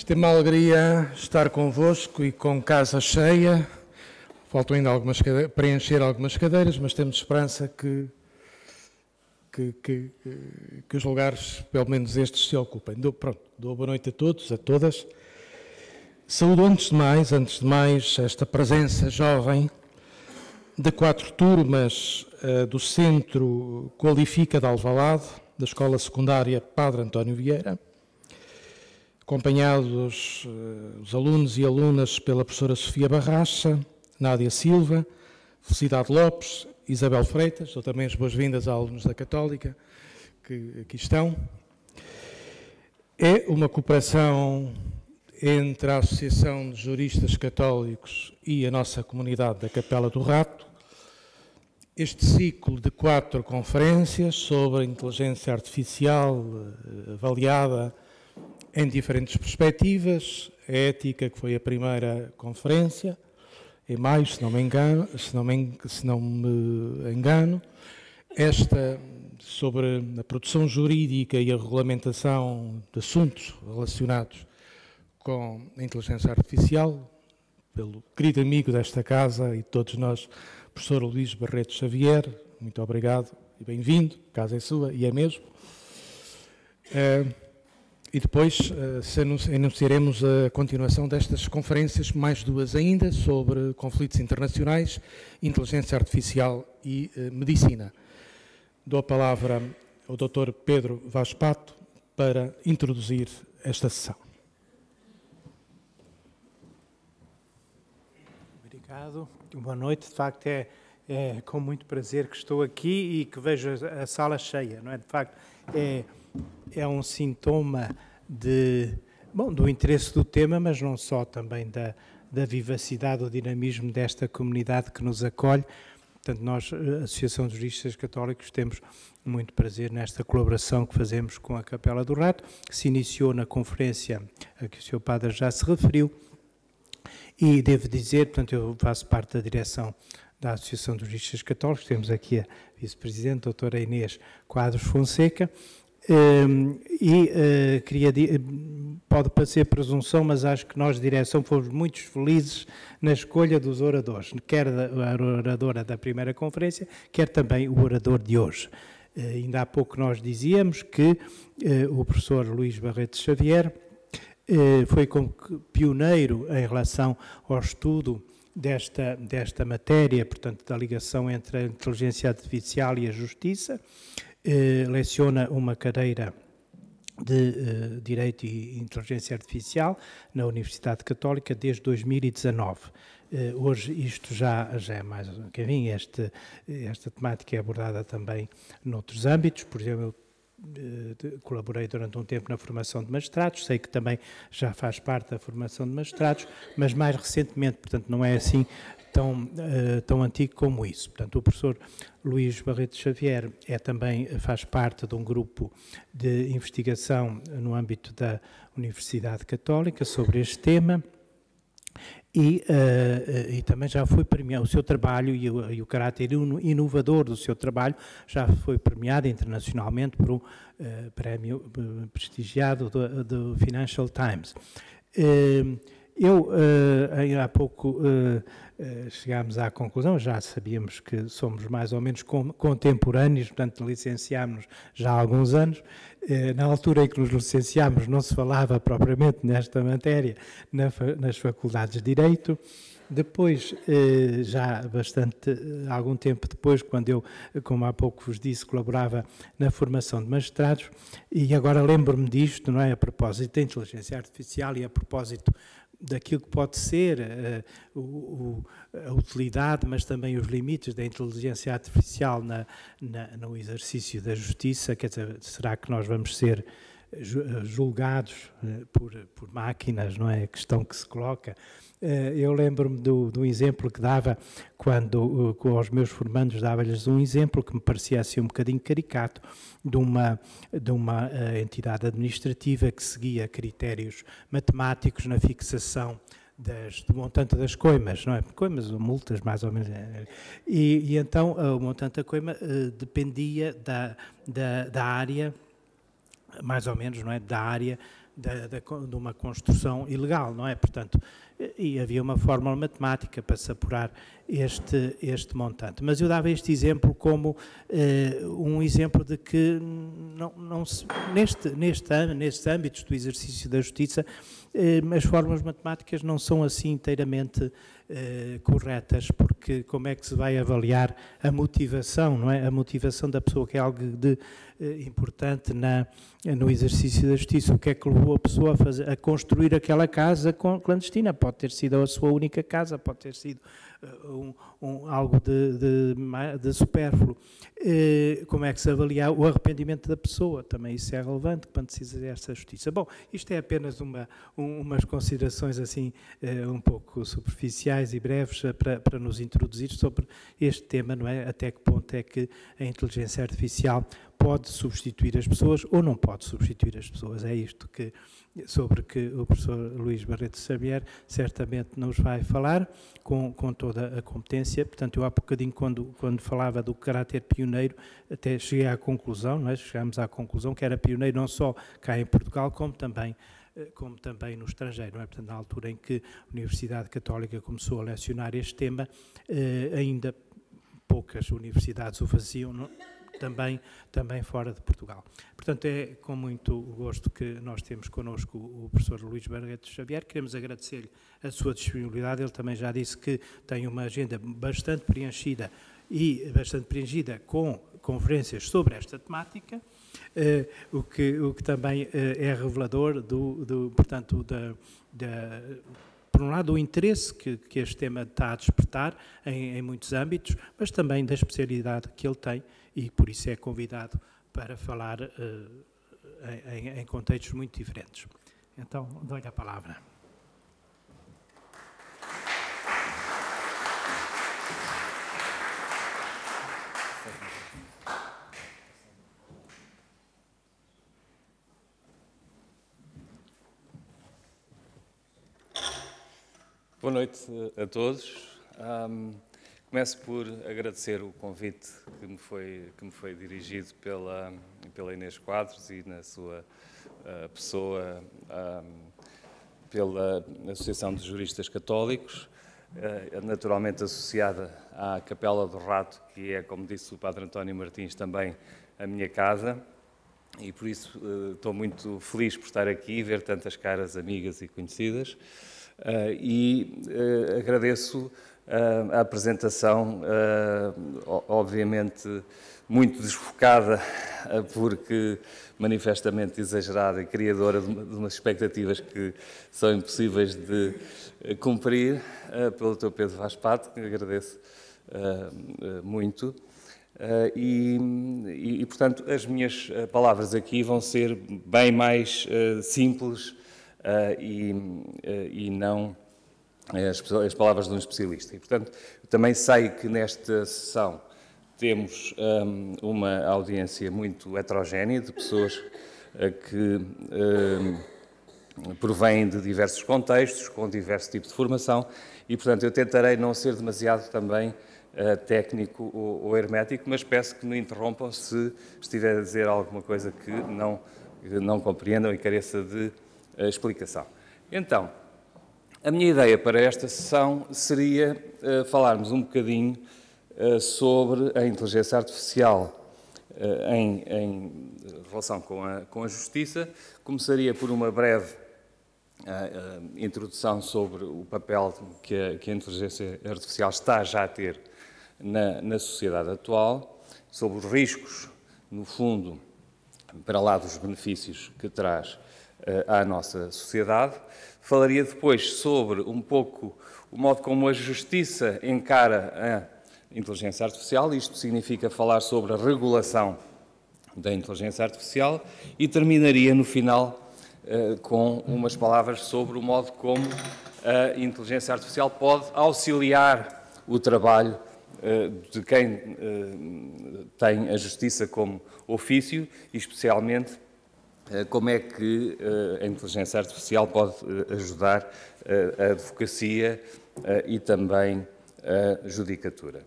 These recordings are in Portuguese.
Isto é uma alegria estar convosco e com casa cheia. Faltam ainda preencher algumas cadeiras, mas temos esperança que os lugares, pelo menos estes, se ocupem. Dou boa noite a todos, a todas. Saúdo antes de mais, esta presença jovem de 4 turmas do Centro Qualifica de Alvalade, da Escola Secundária Padre António Vieira, acompanhados os alunos e alunas pela professora Sofia Barracha, Nádia Silva, Felicidade Lopes, Isabel Freitas. Dou também as boas-vindas a alunos da Católica que aqui estão. É uma cooperação entre a Associação de Juristas Católicos e a nossa comunidade da Capela do Rato, este ciclo de 4 conferências sobre a inteligência artificial avaliada em diferentes perspectivas. A ética, que foi a primeira conferência, em maio, se não me engano, esta sobre a produção jurídica e a regulamentação de assuntos relacionados com a inteligência artificial, pelo querido amigo desta casa e de todos nós, professor Luís Barreto Xavier. Muito obrigado e bem-vindo, a casa é sua e é mesmo. E depois anunciaremos a continuação destas conferências, mais 2 ainda, sobre conflitos internacionais, inteligência artificial e medicina. Dou a palavra ao Dr. Pedro Vaz Pato para introduzir esta sessão. Obrigado. Boa noite. De facto, é com muito prazer que estou aqui e que vejo a sala cheia, não é? De facto, é um sintoma do interesse do tema, mas não só, também da vivacidade, do dinamismo desta comunidade que nos acolhe. Portanto, nós, a Associação de Juristas Católicos, temos muito prazer nesta colaboração que fazemos com a Capela do Rato, que se iniciou na conferência a que o Sr. Padre já se referiu. E devo dizer, portanto, eu faço parte da direção da Associação de Juristas Católicos, temos aqui a vice-presidente, a doutora Inês Quadros Fonseca, pode parecer presunção, mas acho que nós, de direção, fomos muito felizes na escolha dos oradores, quer a oradora da primeira conferência, quer também o orador de hoje. Ainda há pouco nós dizíamos que o professor Luís Barreto Xavier foi como pioneiro em relação ao estudo desta matéria, portanto, da ligação entre a inteligência artificial e a justiça. Leciona uma cadeira de Direito e Inteligência Artificial na Universidade Católica desde 2019. Hoje isto já é mais... Enfim, esta temática é abordada também noutros âmbitos. Por exemplo, eu colaborei durante um tempo na formação de magistrados, sei que também já faz parte da formação de magistrados, mas mais recentemente, portanto, não é assim tão antigo como isso. Portanto, o professor Luís Barreto Xavier também faz parte de um grupo de investigação no âmbito da Universidade Católica sobre este tema e também já foi premiado. O seu trabalho e o caráter inovador do seu trabalho já foi premiado internacionalmente por um prémio prestigiado do Financial Times. Há pouco chegámos à conclusão, já sabíamos que somos mais ou menos contemporâneos, portanto licenciámos-nos já há alguns anos. Na altura em que nos licenciámos não se falava propriamente nesta matéria nas faculdades de Direito. Depois, já algum tempo depois, quando eu, como há pouco vos disse, colaborava na formação de magistrados, e agora lembro-me disto, não é, a propósito da inteligência artificial e a propósito daquilo que pode ser a utilidade, mas também os limites da inteligência artificial no exercício da justiça. Quer dizer, será que nós vamos ser julgados por máquinas, não é a questão que se coloca? Eu lembro-me do exemplo que dava quando, com os meus formandos, dava-lhes um exemplo que me parecia assim um bocadinho caricato, de uma entidade administrativa que seguia critérios matemáticos na fixação do montante das coimas, não é? Coimas ou multas, mais ou menos. E então o montante da coima dependia da área, mais ou menos, não é? Da área de uma construção ilegal, não é? Portanto, e havia uma fórmula matemática para se apurar este montante. Mas eu dava este exemplo como um exemplo de que nestes âmbitos do exercício da justiça, as fórmulas matemáticas não são assim inteiramente corretas, porque como é que se vai avaliar a motivação, não é? A motivação da pessoa, que é algo importante no exercício da justiça. O que é que levou a pessoa a construir aquela casa clandestina? Pode ter sido a sua única casa, pode ter sido algo de supérfluo. Como é que se avalia o arrependimento da pessoa? Também isso é relevante quando se exerce a justiça. Bom, isto é apenas umas considerações assim um pouco superficiais e breves para nos introduzir sobre este tema, não é? Até que ponto é que a inteligência artificial pode substituir as pessoas ou não pode substituir as pessoas. É isto sobre que o professor Luís Barreto Xavier certamente nos vai falar com toda a competência. Portanto, eu há bocadinho, quando falava do caráter pioneiro, até cheguei à conclusão, não é? Chegámos à conclusão que era pioneiro não só cá em Portugal, como também no estrangeiro, não é? Portanto, na altura em que a Universidade Católica começou a lecionar este tema, ainda poucas universidades o faziam, não? Também fora de Portugal. Portanto, é com muito gosto que nós temos connosco o professor Luís Barreto Xavier. Queremos agradecer-lhe a sua disponibilidade. Ele também já disse que tem uma agenda bastante preenchida com conferências sobre esta temática, o que também é revelador portanto, por um lado, o interesse que este tema está a despertar em muitos âmbitos, mas também da especialidade que ele tem, e por isso é convidado para falar em contextos muito diferentes. Então, dou-lhe a palavra. Boa noite a todos. Começo por agradecer o convite que me foi dirigido pela Inês Quadros e na sua pessoa pela Associação de Juristas Católicos, naturalmente associada à Capela do Rato, que é, como disse o Padre António Martins, também a minha casa, e por isso estou muito feliz por estar aqui e ver tantas caras amigas e conhecidas. Agradeço a apresentação, obviamente muito desfocada, porque manifestamente exagerada e criadora de umas expectativas que são impossíveis de cumprir, pelo Dr. Pedro Vaz Pato, que agradeço muito. Portanto, as minhas palavras aqui vão ser bem mais simples e não as palavras de um especialista. E, portanto, também sei que nesta sessão temos uma audiência muito heterogénea de pessoas que provêm de diversos contextos, com diversos tipos de formação, e, portanto, eu tentarei não ser demasiado também técnico ou hermético, mas peço que me interrompam se estiver a dizer alguma coisa que não compreendam e careça de explicação. Então, a minha ideia para esta sessão seria falarmos um bocadinho sobre a inteligência artificial em relação com a justiça. Começaria por uma breve introdução sobre o papel que a inteligência artificial está já a ter na sociedade atual, sobre os riscos, no fundo, para lá dos benefícios que traz à nossa sociedade. Falaria depois sobre um pouco o modo como a justiça encara a inteligência artificial, isto significa falar sobre a regulação da inteligência artificial, e terminaria no final com umas palavras sobre o modo como a inteligência artificial pode auxiliar o trabalho de quem tem a justiça como ofício, e especialmente como é que a inteligência artificial pode ajudar a advocacia e também a judicatura.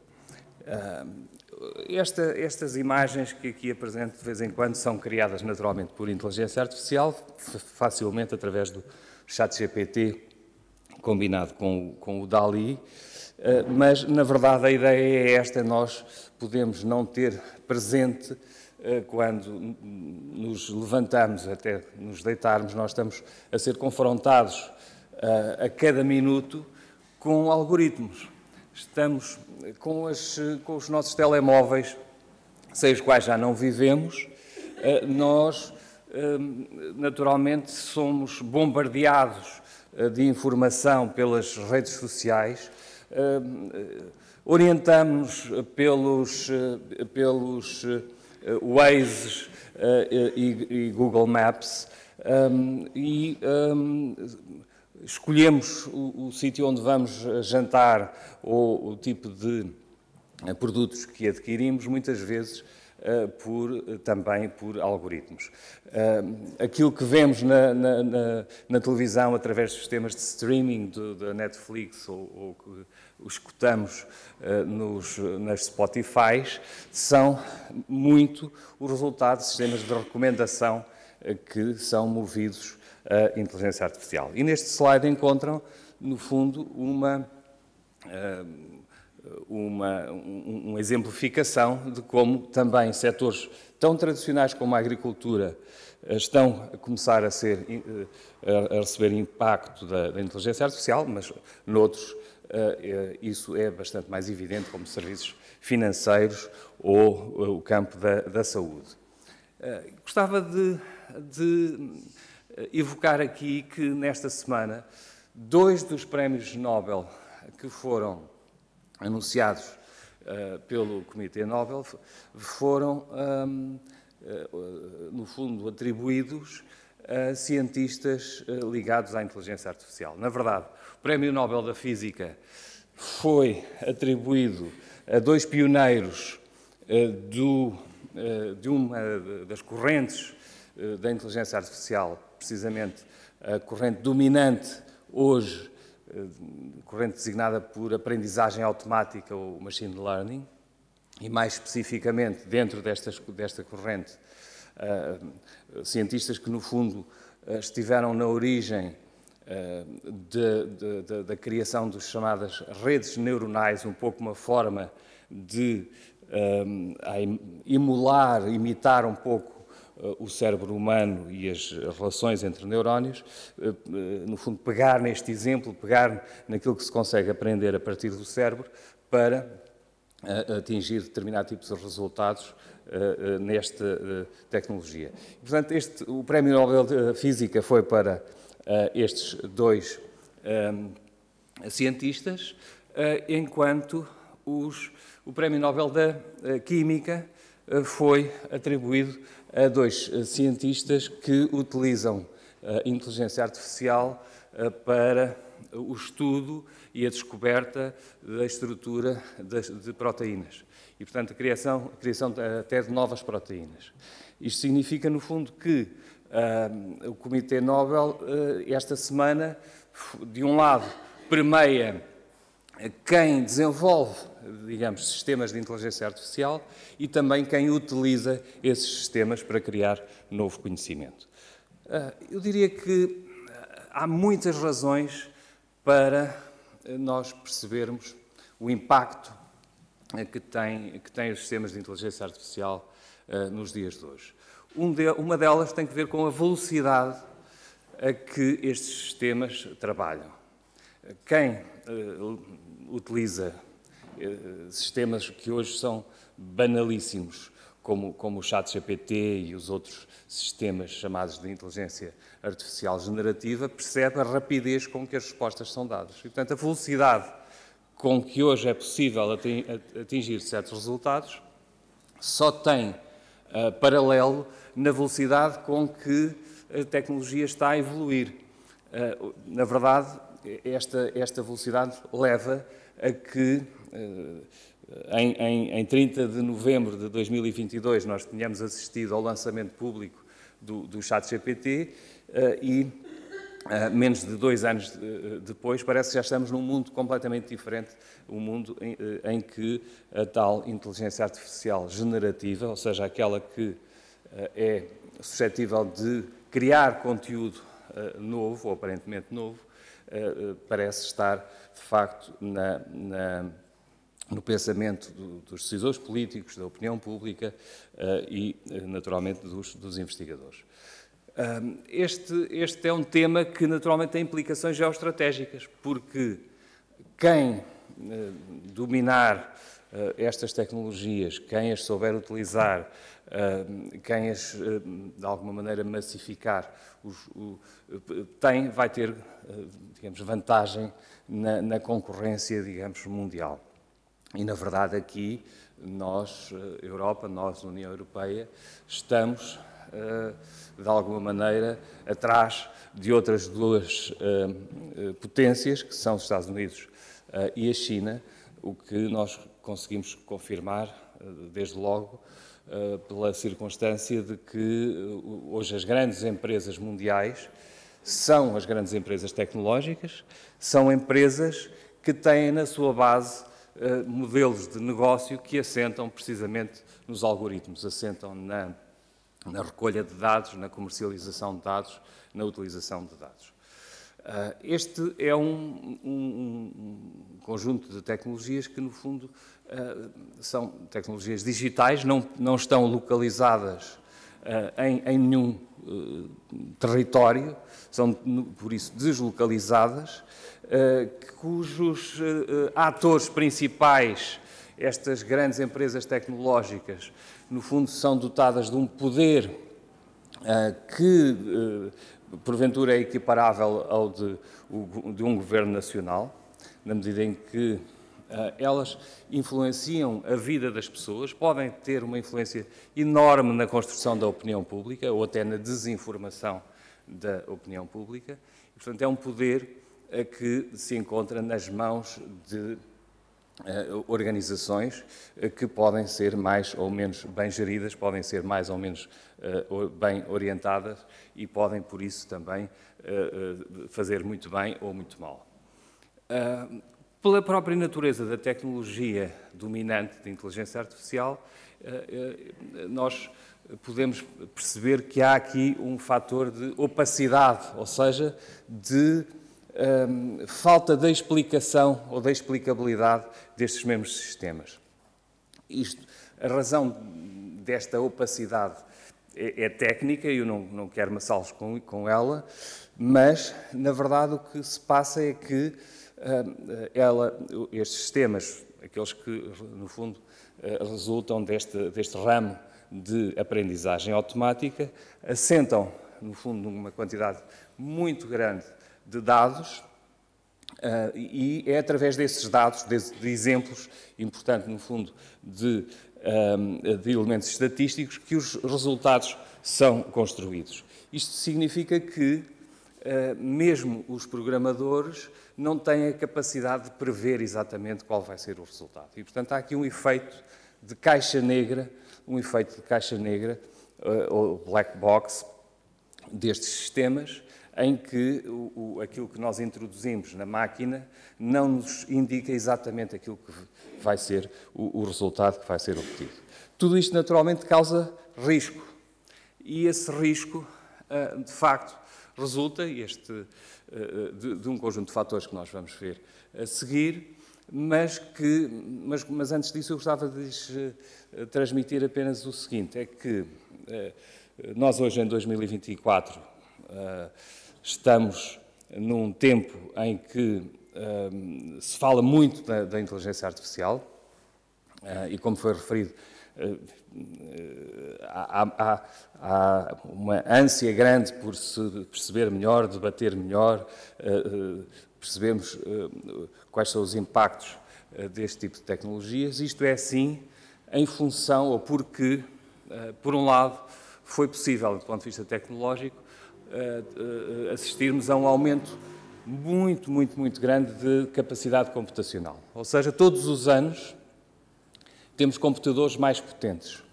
Estas imagens que aqui apresento de vez em quando são criadas naturalmente por inteligência artificial, facilmente através do ChatGPT, combinado com o DALL-E, mas na verdade a ideia é esta: nós podemos não ter presente quando nos levantamos até nos deitarmos, nós estamos a ser confrontados a cada minuto com algoritmos. Estamos com os nossos telemóveis, sem os quais já não vivemos, nós naturalmente somos bombardeados de informação pelas redes sociais, orientamos pelos Waze e Google Maps e escolhemos o sítio onde vamos jantar ou o tipo de produtos que adquirimos, muitas vezes também por algoritmos. Aquilo que vemos na televisão através dos sistemas de streaming da Netflix ou que escutamos nas Spotify são muito o resultado de sistemas de recomendação que são movidos a inteligência artificial. E neste slide encontram, no fundo, uma exemplificação de como também setores tão tradicionais como a agricultura estão a começar a receber impacto da inteligência artificial, mas noutros isso é bastante mais evidente, como serviços financeiros ou o campo da saúde. Gostava de evocar aqui que, nesta semana, 2 dos prémios Nobel que foram anunciados pelo Comitê Nobel foram, no fundo, atribuídos a cientistas ligados à inteligência artificial. Na verdade, o Prémio Nobel da Física foi atribuído a 2 pioneiros de uma das correntes da inteligência artificial, precisamente a corrente dominante hoje, corrente designada por aprendizagem automática ou machine learning, e mais especificamente dentro desta corrente, cientistas que no fundo estiveram na origem da criação das chamadas redes neuronais, um pouco uma forma de imitar um pouco o cérebro humano e as relações entre neurónios, no fundo pegar neste exemplo, pegar naquilo que se consegue aprender a partir do cérebro para atingir determinado tipo de resultados nesta tecnologia. Portanto, o Prémio Nobel de Física foi para estes 2 cientistas, enquanto o Prémio Nobel da Química foi atribuído a 2 cientistas que utilizam a inteligência artificial para o estudo e a descoberta da estrutura de proteínas e, portanto, a criação até de novas proteínas. Isto significa, no fundo, que o Comitê Nobel, esta semana, de um lado, premia quem desenvolve, digamos, sistemas de inteligência artificial e também quem utiliza esses sistemas para criar novo conhecimento. Eu diria que há muitas razões para nós percebermos o impacto que têm os sistemas de inteligência artificial nos dias de hoje. Uma delas tem que ver com a velocidade a que estes sistemas trabalham. Quem utiliza sistemas que hoje são banalíssimos, como o ChatGPT e os outros sistemas chamados de inteligência artificial generativa, percebe a rapidez com que as respostas são dadas. E, portanto, a velocidade com que hoje é possível atingir certos resultados só tem paralelo na velocidade com que a tecnologia está a evoluir. Na verdade, esta velocidade leva a que, em 30 de novembro de 2022, nós tenhamos assistido ao lançamento público do ChatGPT e menos de 2 anos depois, parece que já estamos num mundo completamente diferente, um mundo em que a tal inteligência artificial generativa, ou seja, aquela que é suscetível de criar conteúdo novo, ou aparentemente novo, parece estar, de facto, no pensamento dos decisores políticos, da opinião pública e, naturalmente, dos investigadores. Este é um tema que, naturalmente, tem implicações geoestratégicas, porque quem dominar estas tecnologias, quem as souber utilizar, quem as, de alguma maneira, massificar, vai ter, digamos, vantagem na concorrência, digamos, mundial. E, na verdade, aqui, nós, Europa, nós, União Europeia, estamos, de alguma maneira, atrás de outras 2 potências, que são os Estados Unidos e a China, o que nós conseguimos confirmar, desde logo, pela circunstância de que hoje as grandes empresas mundiais são as grandes empresas tecnológicas, são empresas que têm na sua base modelos de negócio que assentam precisamente nos algoritmos, assentam na recolha de dados, na comercialização de dados, na utilização de dados. Este é um conjunto de tecnologias que, no fundo, são tecnologias digitais, não estão localizadas em nenhum território, são, por isso, deslocalizadas, cujos atores principais, estas grandes empresas tecnológicas, no fundo, são dotadas de um poder que, porventura, é equiparável ao de um governo nacional, na medida em que elas influenciam a vida das pessoas, podem ter uma influência enorme na construção da opinião pública ou até na desinformação da opinião pública. E, portanto, é um poder que se encontra nas mãos de organizações que podem ser mais ou menos bem geridas, podem ser mais ou menos bem orientadas e podem, por isso, também fazer muito bem ou muito mal. Pela própria natureza da tecnologia dominante de inteligência artificial, nós podemos perceber que há aqui um fator de opacidade, ou seja, de falta de explicação ou de explicabilidade destes mesmos sistemas. A razão desta opacidade é técnica, e eu não quero amassá-los com ela, mas, na verdade, o que se passa é que estes sistemas, aqueles que, no fundo, resultam deste ramo de aprendizagem automática, assentam, no fundo, numa quantidade muito grande de dados, e é através desses dados, de exemplos, importante, no fundo, de elementos estatísticos, que os resultados são construídos. Isto significa que mesmo os programadores não têm a capacidade de prever exatamente qual vai ser o resultado. E, portanto, há aqui um efeito de caixa negra, ou black box, destes sistemas, em que aquilo que nós introduzimos na máquina não nos indica exatamente aquilo que vai ser o resultado que vai ser obtido. Tudo isto, naturalmente, causa risco. E esse risco, de facto, resulta de um conjunto de fatores que nós vamos ver a seguir, mas antes disso eu gostava de lhes transmitir apenas o seguinte, é que nós hoje, em 2024, estamos num tempo em que se fala muito da inteligência artificial e, como foi referido, há uma ânsia grande por se perceber melhor, debater melhor, percebemos quais são os impactos deste tipo de tecnologias. Isto é assim em função, ou porque, por um lado, foi possível, do ponto de vista tecnológico, assistirmos a um aumento muito grande de capacidade computacional. Ou seja, todos os anos temos computadores mais potentes,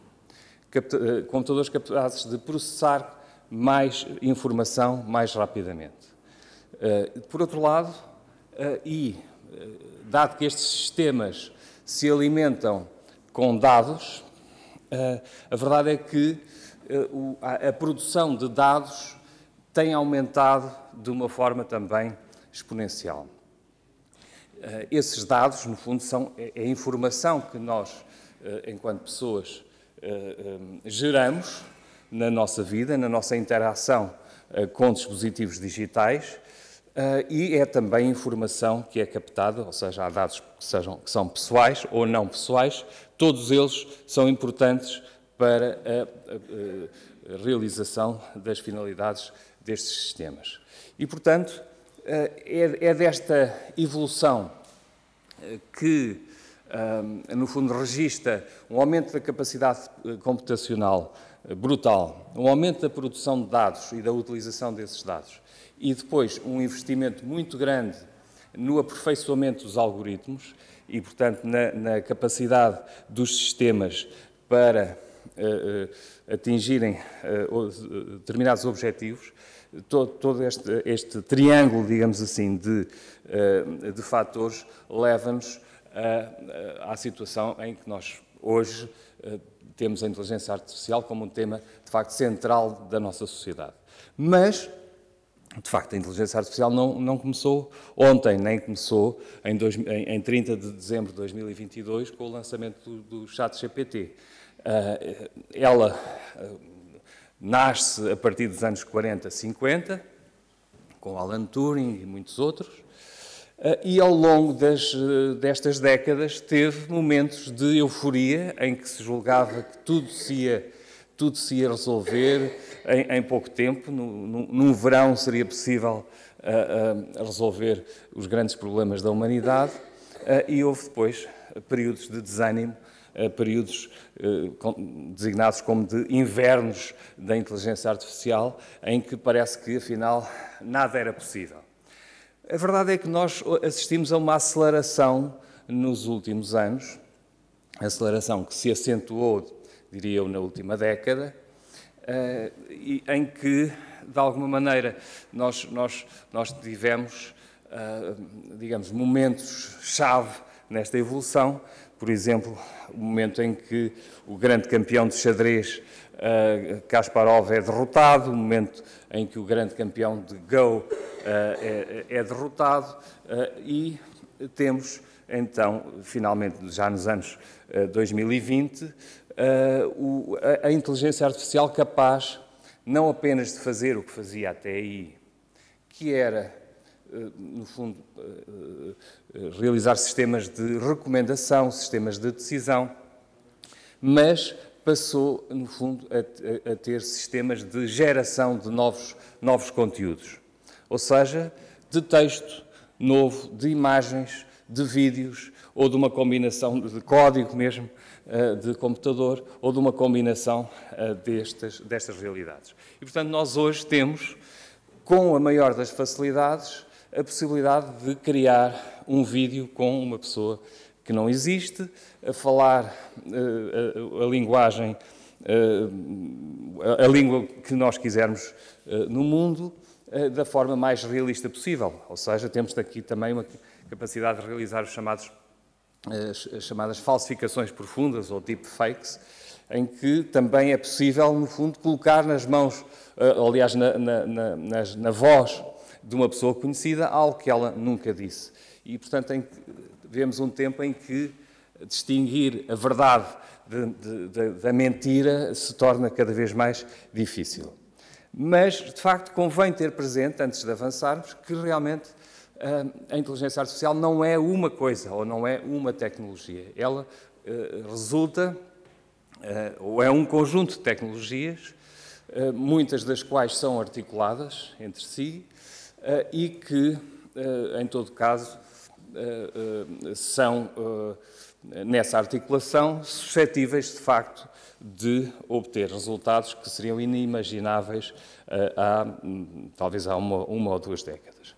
computadores capazes de processar mais informação mais rapidamente. Por outro lado, dado que estes sistemas se alimentam com dados, a verdade é que a produção de dados tem aumentado de uma forma também exponencial. Esses dados, no fundo, são a informação que nós, enquanto pessoas, geramos na nossa vida, na nossa interação com dispositivos digitais, e é também informação que é captada, ou seja, há dados que são pessoais ou não pessoais, todos eles são importantes para a realização das finalidades destes sistemas. E, portanto, é desta evolução que, no fundo, registra um aumento da capacidade computacional brutal, um aumento da produção de dados e da utilização desses dados, e depois um investimento muito grande no aperfeiçoamento dos algoritmos e, portanto, na capacidade dos sistemas para atingirem determinados objetivos. Todo este triângulo, digamos assim, de fatores leva-nos à situação em que nós hoje temos a inteligência artificial como um tema, de facto, central da nossa sociedade. Mas, de facto, a inteligência artificial não começou ontem, nem começou em 30 de dezembro de 2022 com o lançamento do ChatGPT. Ela nasce a partir dos anos 40, 50, com Alan Turing e muitos outros, e ao longo destas décadas teve momentos de euforia em que se julgava que tudo se ia resolver em pouco tempo. Num verão seria possível resolver os grandes problemas da humanidade, e houve depois períodos de desânimo, períodos designados como de invernos da inteligência artificial, em que parece que, afinal, nada era possível. A verdade é que nós assistimos a uma aceleração nos últimos anos, aceleração que se acentuou, diria eu, na última década, em que, de alguma maneira, nós tivemos, digamos, momentos-chave nesta evolução. Por exemplo, o momento em que o grande campeão de xadrez, Kasparov, é derrotado, o momento em que o grande campeão de Go é derrotado, e temos, então, finalmente, já nos anos 2020, a inteligência artificial capaz não apenas de fazer o que fazia até aí, que era, no fundo, realizar sistemas de recomendação, sistemas de decisão, mas passou, no fundo, a ter sistemas de geração de novos conteúdos. Ou seja, de texto novo, de imagens, de vídeos, ou de uma combinação de código mesmo, de computador, ou de uma combinação destas realidades. E, portanto, nós hoje temos, com a maior das facilidades, a possibilidade de criar um vídeo com uma pessoa que não existe, a falar a linguagem, a língua que nós quisermos no mundo, da forma mais realista possível. Ou seja, temos aqui também uma capacidade de realizar as chamadas falsificações profundas, ou deepfakes, em que também é possível, no fundo, colocar nas mãos, aliás, na voz de uma pessoa conhecida, algo que ela nunca disse. E, portanto, vemos um tempo em que distinguir a verdade da mentira se torna cada vez mais difícil. Mas, de facto, convém ter presente, antes de avançarmos, que realmente a inteligência artificial não é uma coisa, ou não é uma tecnologia. Ela resulta, ou é um conjunto de tecnologias, muitas das quais são articuladas entre si, e que, em todo caso, são, nessa articulação, suscetíveis, de facto, de obter resultados que seriam inimagináveis talvez há uma ou duas décadas.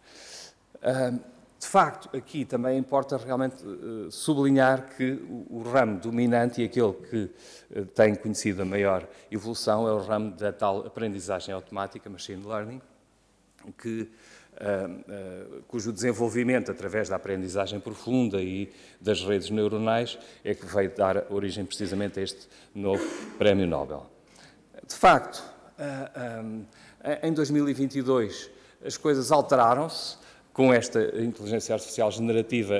De facto, aqui também importa realmente sublinhar que o ramo dominante e aquele que tem conhecido a maior evolução é o ramo da tal aprendizagem automática, machine learning, que cujo desenvolvimento através da aprendizagem profunda e das redes neuronais é que veio dar origem precisamente a este novo Prémio Nobel. De facto, em 2022 as coisas alteraram-se com esta inteligência artificial generativa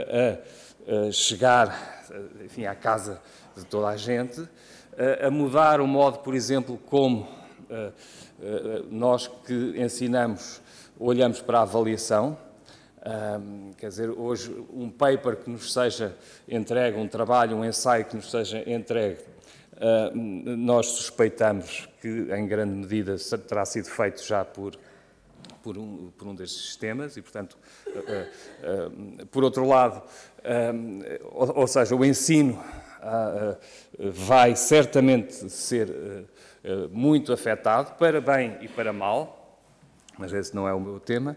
a chegar, enfim, à casa de toda a gente, a mudar o modo, por exemplo, como nós que ensinamos olhamos para a avaliação. Quer dizer, hoje um paper que nos seja entregue, um trabalho, um ensaio que nos seja entregue, nós suspeitamos que em grande medida terá sido feito já por um destes sistemas e, portanto, por outro lado, ou seja, o ensino vai certamente ser muito afetado, para bem e para mal, mas esse não é o meu tema.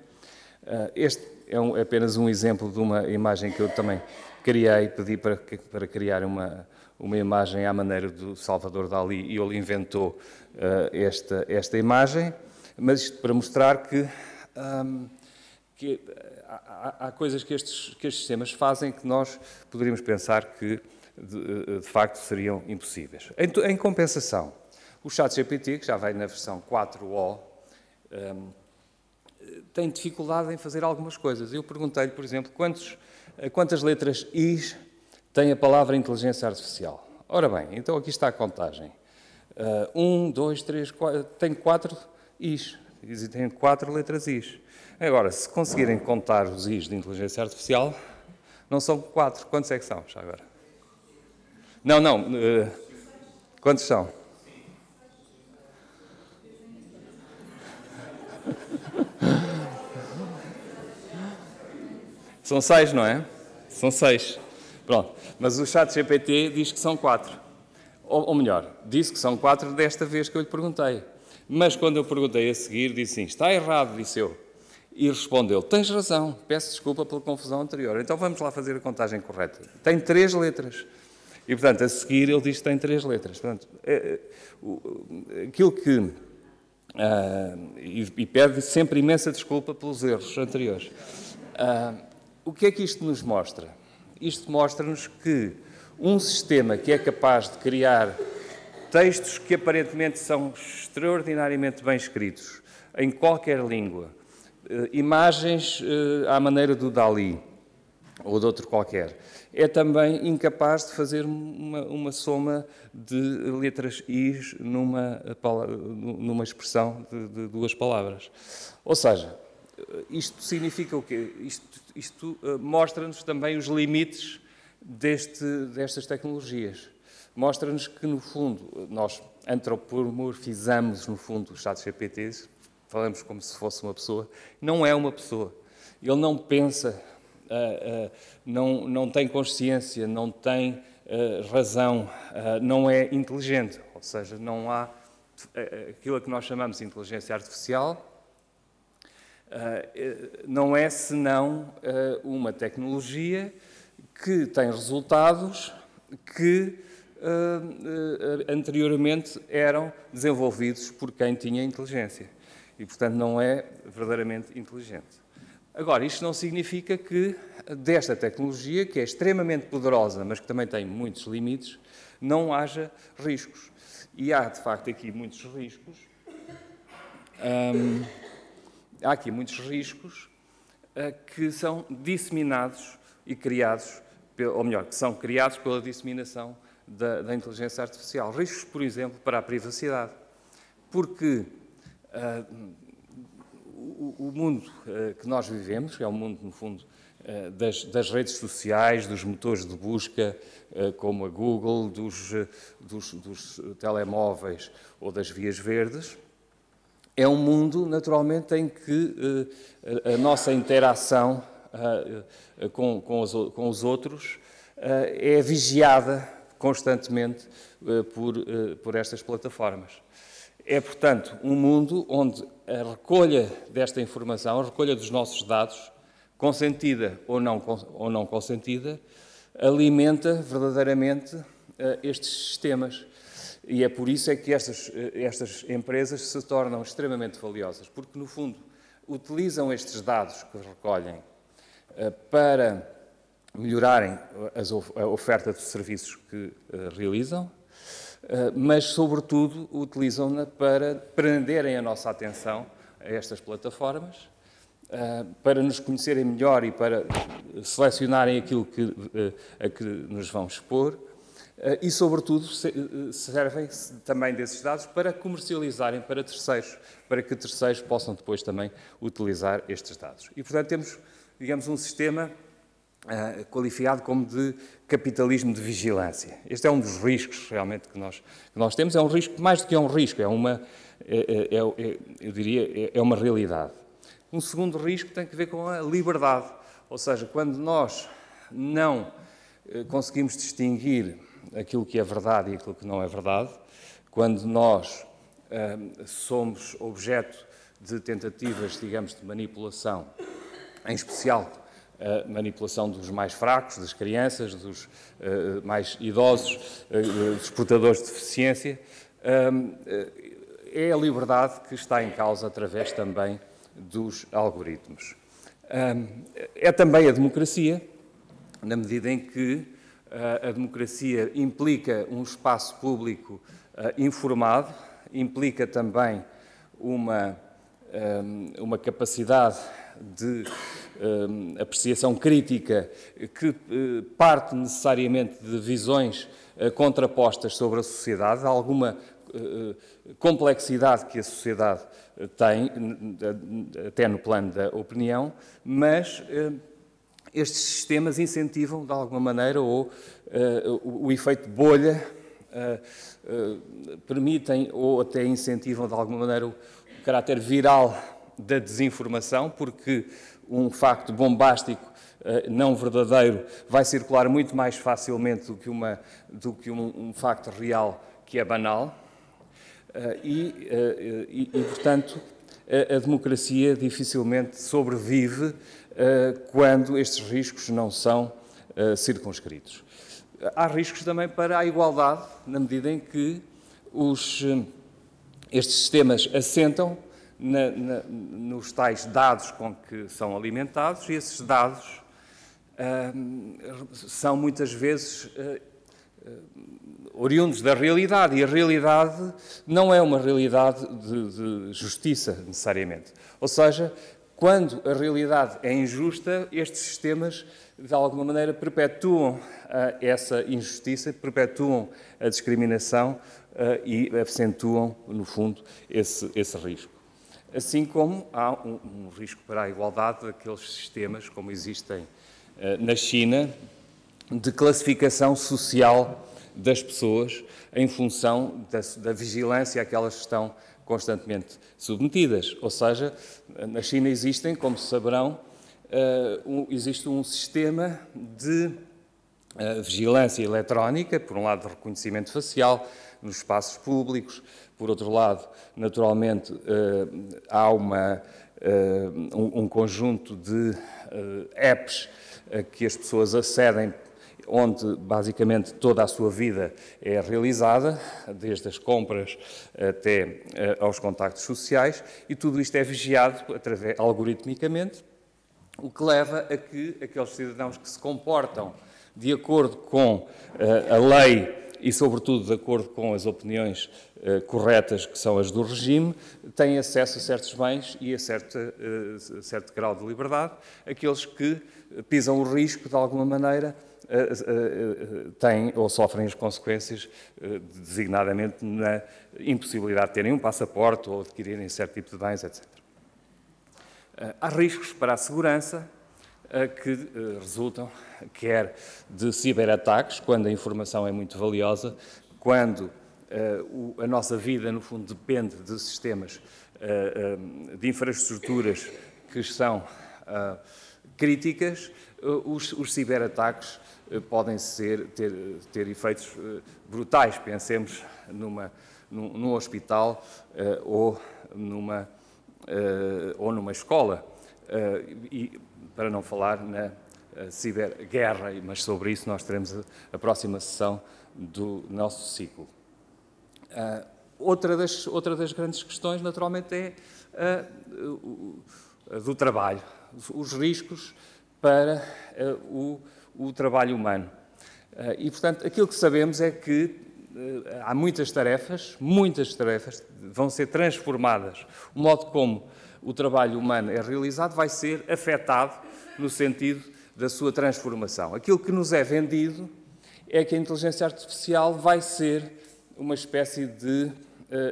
Este é apenas um exemplo de uma imagem que eu também criei, pedi para criar uma imagem à maneira do Salvador Dalí, e ele inventou esta imagem, mas isto para mostrar que há coisas que estes sistemas fazem que nós poderíamos pensar que, de facto, seriam impossíveis. Em compensação, o ChatGPT, que já veio na versão 4o, tem dificuldade em fazer algumas coisas. Eu perguntei-lhe, por exemplo, quantas letras I tem a palavra inteligência artificial. Ora bem, então aqui está a contagem. 1, 2, 3, 4, tem 4 Is. Tem 4 letras Is. Agora, se conseguirem contar os Is de inteligência artificial, não são 4. Quantos é que são, já agora? Não. Quantos são? São 6, não é? São 6. Pronto. Mas o ChatGPT diz que são 4. Ou melhor, disse que são 4 desta vez que eu lhe perguntei. Mas quando eu perguntei a seguir, disse assim, está errado, disse eu. E respondeu, tens razão, peço desculpa pela confusão anterior. Então vamos lá fazer a contagem correta. Tem 3 letras. E, portanto, a seguir ele diz que tem 3 letras. Portanto, aquilo que... e pede sempre imensa desculpa pelos erros anteriores. O que é que isto nos mostra? Isto mostra-nos que um sistema que é capaz de criar textos que aparentemente são extraordinariamente bem escritos, em qualquer língua, imagens à maneira do Dalí, ou de outro qualquer, é também incapaz de fazer uma soma de letras I numa expressão de 2 palavras. Ou seja, isto significa o quê? Isto mostra-nos também os limites destas tecnologias. Mostra-nos que, no fundo, nós antropomorfizamos, no fundo, os ChatGPTs, falamos como se fosse uma pessoa. Não é uma pessoa. Ele não pensa, não tem consciência, não tem razão, não é inteligente. Ou seja, não há aquilo a que nós chamamos de inteligência artificial, não é senão uma tecnologia que tem resultados que anteriormente eram desenvolvidos por quem tinha inteligência e, portanto, não é verdadeiramente inteligente. Agora, isto não significa que desta tecnologia, que é extremamente poderosa, mas que também tem muitos limites, não haja riscos. E há, de facto, aqui muitos riscos. Há aqui muitos riscos que são disseminados e criados, ou melhor, que são criados pela disseminação da inteligência artificial. Riscos, por exemplo, para a privacidade. Porque o mundo que nós vivemos, que é o mundo, no fundo, das redes sociais, dos motores de busca, como a Google, dos telemóveis ou das vias verdes, é um mundo, naturalmente, em que a nossa interação com os outros é vigiada constantemente por estas plataformas. É, portanto, um mundo onde a recolha desta informação, a recolha dos nossos dados, consentida ou não consentida, alimenta verdadeiramente estes sistemas. E é por isso é que estas empresas se tornam extremamente valiosas, porque, no fundo, utilizam estes dados que recolhem para melhorarem a oferta de serviços que realizam, mas, sobretudo, utilizam-na para prenderem a nossa atenção a estas plataformas, para nos conhecerem melhor e para selecionarem aquilo a que nos vão expor e, sobretudo, servem-se também desses dados para comercializarem para terceiros, para que terceiros possam depois também utilizar estes dados. E, portanto, temos, digamos, um sistema qualificado como de capitalismo de vigilância. Este é um dos riscos, realmente, que nós temos. É um risco, mais do que é um risco, eu diria, é uma realidade. Um segundo risco tem a ver com a liberdade, ou seja, quando nós não conseguimos distinguir aquilo que é verdade e aquilo que não é verdade, quando nós somos objeto de tentativas, digamos, de manipulação, em especial a manipulação dos mais fracos, das crianças, dos mais idosos, dos portadores de deficiência, é a liberdade que está em causa através também dos algoritmos. É também a democracia, na medida em que a democracia implica um espaço público informado, implica também uma capacidade de apreciação crítica que parte necessariamente de visões contrapostas sobre a sociedade, alguma complexidade que a sociedade tem, até no plano da opinião, mas estes sistemas incentivam, de alguma maneira, ou o efeito bolha, permitem ou até incentivam, de alguma maneira, o caráter viral da desinformação, porque um facto bombástico não verdadeiro vai circular muito mais facilmente do que um facto real que é banal. Portanto, a democracia dificilmente sobrevive quando estes riscos não são circunscritos. Há riscos também para a igualdade, na medida em que estes sistemas assentam nos tais dados com que são alimentados, e esses dados são muitas vezes oriundos da realidade, e a realidade não é uma realidade de justiça, necessariamente. Ou seja, quando a realidade é injusta, estes sistemas, de alguma maneira, perpetuam essa injustiça, perpetuam a discriminação e acentuam, no fundo, esse risco. Assim como há um risco para a igualdade daqueles sistemas, como existem na China, de classificação social das pessoas em função da vigilância a que elas estão constantemente submetidas. Ou seja, na China existem, como saberão, existe um sistema de vigilância eletrónica, por um lado de reconhecimento facial nos espaços públicos, por outro lado, naturalmente, há um conjunto de apps a que as pessoas acedem, onde basicamente toda a sua vida é realizada, desde as compras até aos contactos sociais, e tudo isto é vigiado algoritmicamente, o que leva a que aqueles cidadãos que se comportam de acordo com a lei e, sobretudo, de acordo com as opiniões corretas, que são as do regime, têm acesso a certos bens e a certo grau de liberdade. Aqueles que pisam o risco, de alguma maneira, têm ou sofrem as consequências, designadamente na impossibilidade de terem um passaporte ou adquirirem certo tipo de bens, etc. Há riscos para a segurança que resultam, quer de ciberataques, quando a informação é muito valiosa, quando a nossa vida, no fundo, depende de sistemas de infraestruturas que são críticas, os ciberataques podem ter efeitos brutais. Pensemos num hospital ou numa escola. E para não falar na ciberguerra, mas sobre isso nós teremos a próxima sessão do nosso ciclo. Outra das grandes questões, naturalmente, é do trabalho, os riscos para o trabalho humano. E, portanto, aquilo que sabemos é que há muitas tarefas vão ser transformadas. O modo como o trabalho humano é realizado vai ser afetado no sentido da sua transformação. Aquilo que nos é vendido é que a inteligência artificial vai ser uma espécie de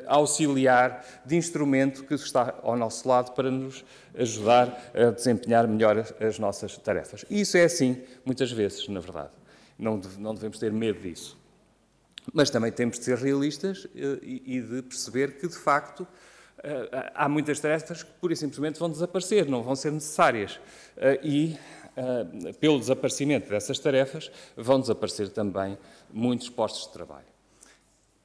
auxiliar, de instrumento que está ao nosso lado para nos ajudar a desempenhar melhor as nossas tarefas. E isso é assim, muitas vezes, na verdade. Não devemos ter medo disso. Mas também temos de ser realistas e de perceber que, de facto, há muitas tarefas que, pura e simplesmente, vão desaparecer, não vão ser necessárias. Pelo desaparecimento dessas tarefas, vão desaparecer também muitos postos de trabalho.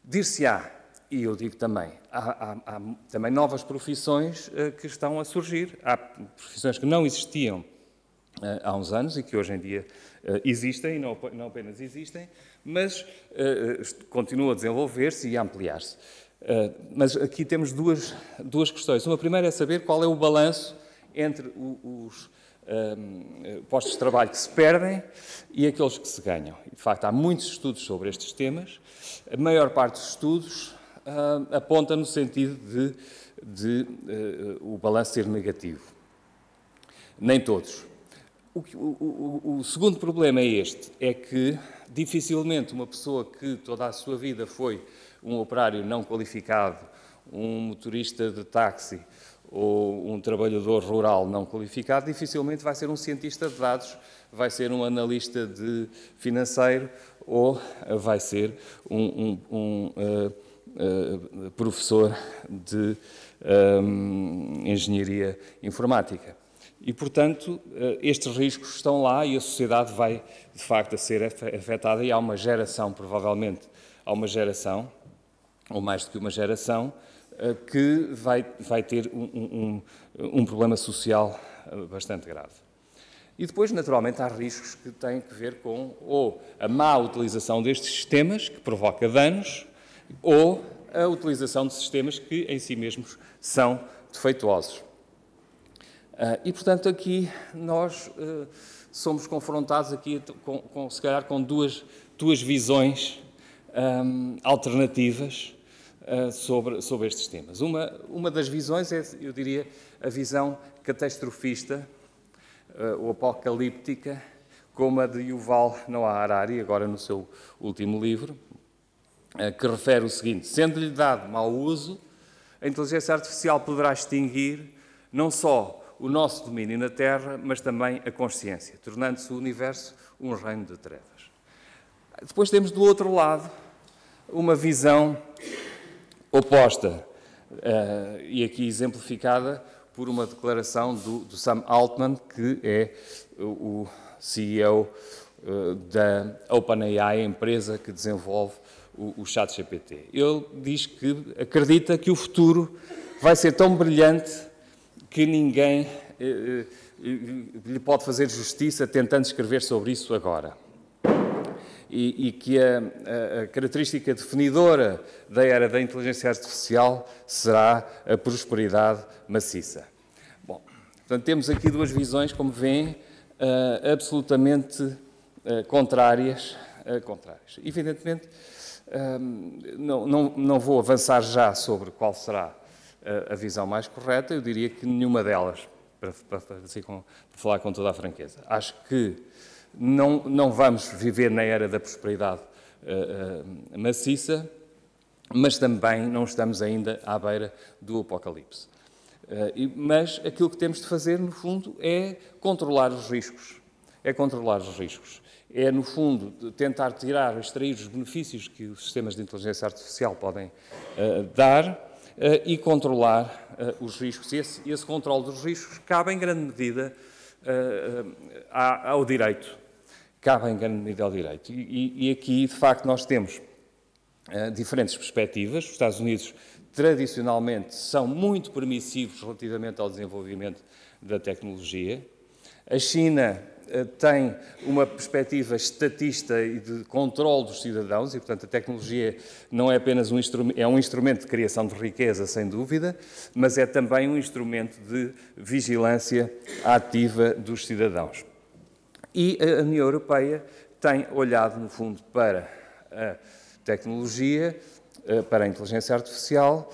Dir-se-á, e eu digo também, há também novas profissões que estão a surgir. Há profissões que não existiam há uns anos e que hoje em dia existem, e não apenas existem, mas continuam a desenvolver-se e a ampliar-se. Mas aqui temos duas questões. Uma primeira é saber qual é o balanço entre os postos de trabalho que se perdem e aqueles que se ganham. E, de facto, há muitos estudos sobre estes temas. A maior parte dos estudos aponta no sentido de o balanço ser negativo. Nem todos. O segundo problema é este, é que dificilmente uma pessoa que toda a sua vida foi um operário não qualificado, um motorista de táxi ou um trabalhador rural não qualificado, dificilmente vai ser um cientista de dados, vai ser um analista de financeiro ou vai ser um professor de engenharia informática. E, portanto, estes riscos estão lá e a sociedade vai, de facto, a ser afetada e há uma geração, provavelmente, há uma geração, ou mais do que uma geração, que vai ter um problema social bastante grave. E depois, naturalmente, há riscos que têm que ver com ou a má utilização destes sistemas, que provoca danos, ou a utilização de sistemas que, em si mesmos, são defeituosos. E, portanto, aqui nós somos confrontados aqui se calhar com duas visões alternativas sobre estes temas. Uma das visões é, eu diria, a visão catastrofista ou apocalíptica, como a de Yuval Noah Harari, agora no seu último livro, que refere o seguinte: sendo-lhe dado mau uso, a inteligência artificial poderá extinguir não só o nosso domínio na Terra, mas também a consciência, tornando-se o universo um reino de trevas. Depois temos do outro lado uma visão oposta, e aqui exemplificada por uma declaração do Sam Altman, que é o CEO da OpenAI, a empresa que desenvolve o ChatGPT. Ele diz que acredita que o futuro vai ser tão brilhante que ninguém lhe pode fazer justiça tentando escrever sobre isso agora. E que a característica definidora da era da inteligência artificial será a prosperidade maciça. Bom, portanto, temos aqui duas visões, como veem, absolutamente contrárias. Evidentemente, não vou avançar já sobre qual será a visão mais correta. Eu diria que nenhuma delas, para falar com toda a franqueza. Acho que não vamos viver na era da prosperidade maciça, mas também não estamos ainda à beira do apocalipse. Mas aquilo que temos de fazer, no fundo, é controlar os riscos. É, no fundo, tentar extrair os benefícios que os sistemas de inteligência artificial podem dar e controlar os riscos. E esse controle dos riscos cabe em grande medida ao direito. E aqui, de facto, nós temos diferentes perspectivas. Os Estados Unidos, tradicionalmente, são muito permissivos relativamente ao desenvolvimento da tecnologia. A China tem uma perspectiva estatista e de controle dos cidadãos e, portanto, a tecnologia não é apenas um instrumento de criação de riqueza, sem dúvida, mas é também um instrumento de vigilância ativa dos cidadãos. E a União Europeia tem olhado, no fundo, para a tecnologia, para a inteligência artificial,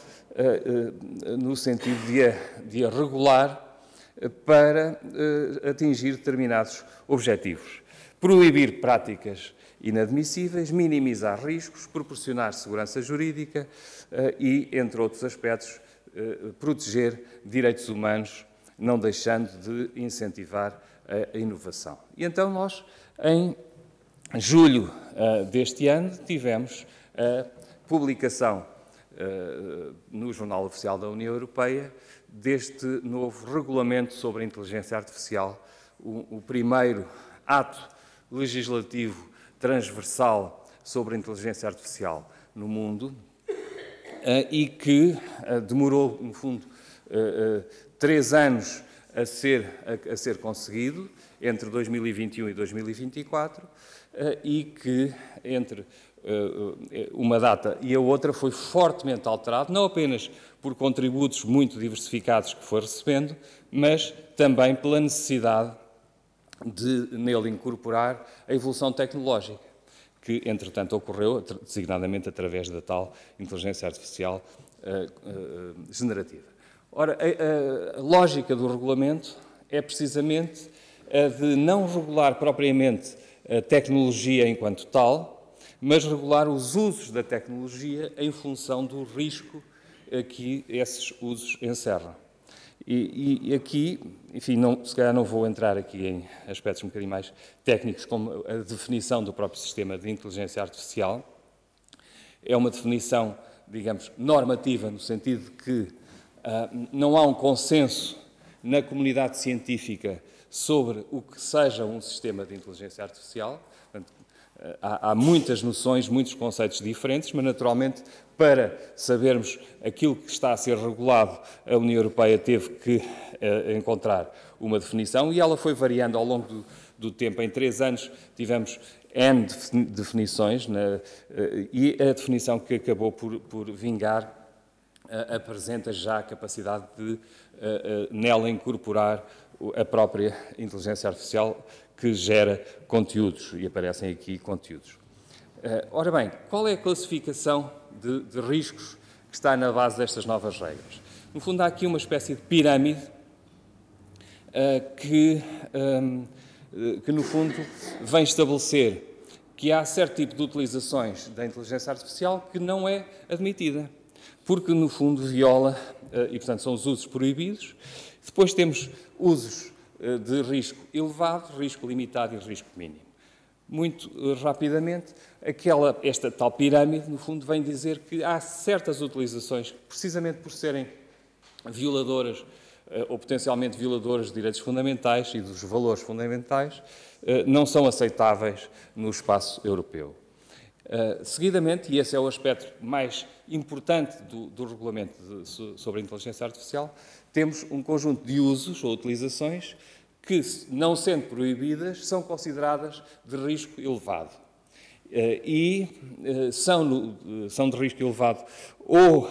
no sentido de a regular para atingir determinados objetivos. Proibir práticas inadmissíveis, minimizar riscos, proporcionar segurança jurídica e, entre outros aspectos, proteger direitos humanos, não deixando de incentivar a inovação. E então nós, em julho deste ano, tivemos a publicação no Jornal Oficial da União Europeia deste novo regulamento sobre a inteligência artificial, o primeiro ato legislativo transversal sobre a inteligência artificial no mundo e que demorou, no fundo, 3 anos a ser conseguido, entre 2021 e 2024, e que entre uma data e a outra foi fortemente alterado, não apenas por contributos muito diversificados que foi recebendo, mas também pela necessidade de nele incorporar a evolução tecnológica, que entretanto ocorreu, designadamente através da tal inteligência artificial generativa. Ora, a lógica do regulamento é precisamente a de não regular propriamente a tecnologia enquanto tal, mas regular os usos da tecnologia em função do risco que esses usos encerram. E aqui, enfim, se calhar não vou entrar aqui em aspectos um bocadinho mais técnicos, como a definição do próprio sistema de inteligência artificial. É uma definição, digamos, normativa, no sentido de que não há um consenso na comunidade científica sobre o que seja um sistema de inteligência artificial. Portanto, há muitas noções, muitos conceitos diferentes, mas naturalmente para sabermos aquilo que está a ser regulado, a União Europeia teve que encontrar uma definição e ela foi variando ao longo do tempo. Em 3 anos tivemos N definições e a definição que acabou por vingar apresenta já a capacidade de nela incorporar a própria inteligência artificial que gera conteúdos, e aparecem aqui conteúdos. Ora bem, qual é a classificação de riscos que está na base destas novas regras? No fundo, há aqui uma espécie de pirâmide que, no fundo, vem estabelecer que há certo tipo de utilizações da inteligência artificial que não é admitida, porque, no fundo, viola, e, portanto, são os usos proibidos. Depois temos usos de risco elevado, risco limitado e risco mínimo. Muito rapidamente, esta tal pirâmide, no fundo, vem dizer que há certas utilizações que, precisamente por serem violadoras ou potencialmente violadoras de direitos fundamentais e dos valores fundamentais, não são aceitáveis no espaço europeu. Seguidamente, e esse é o aspecto mais importante do regulamento sobre a inteligência artificial, temos um conjunto de usos ou utilizações que, não sendo proibidas, são consideradas de risco elevado. E são de risco elevado ou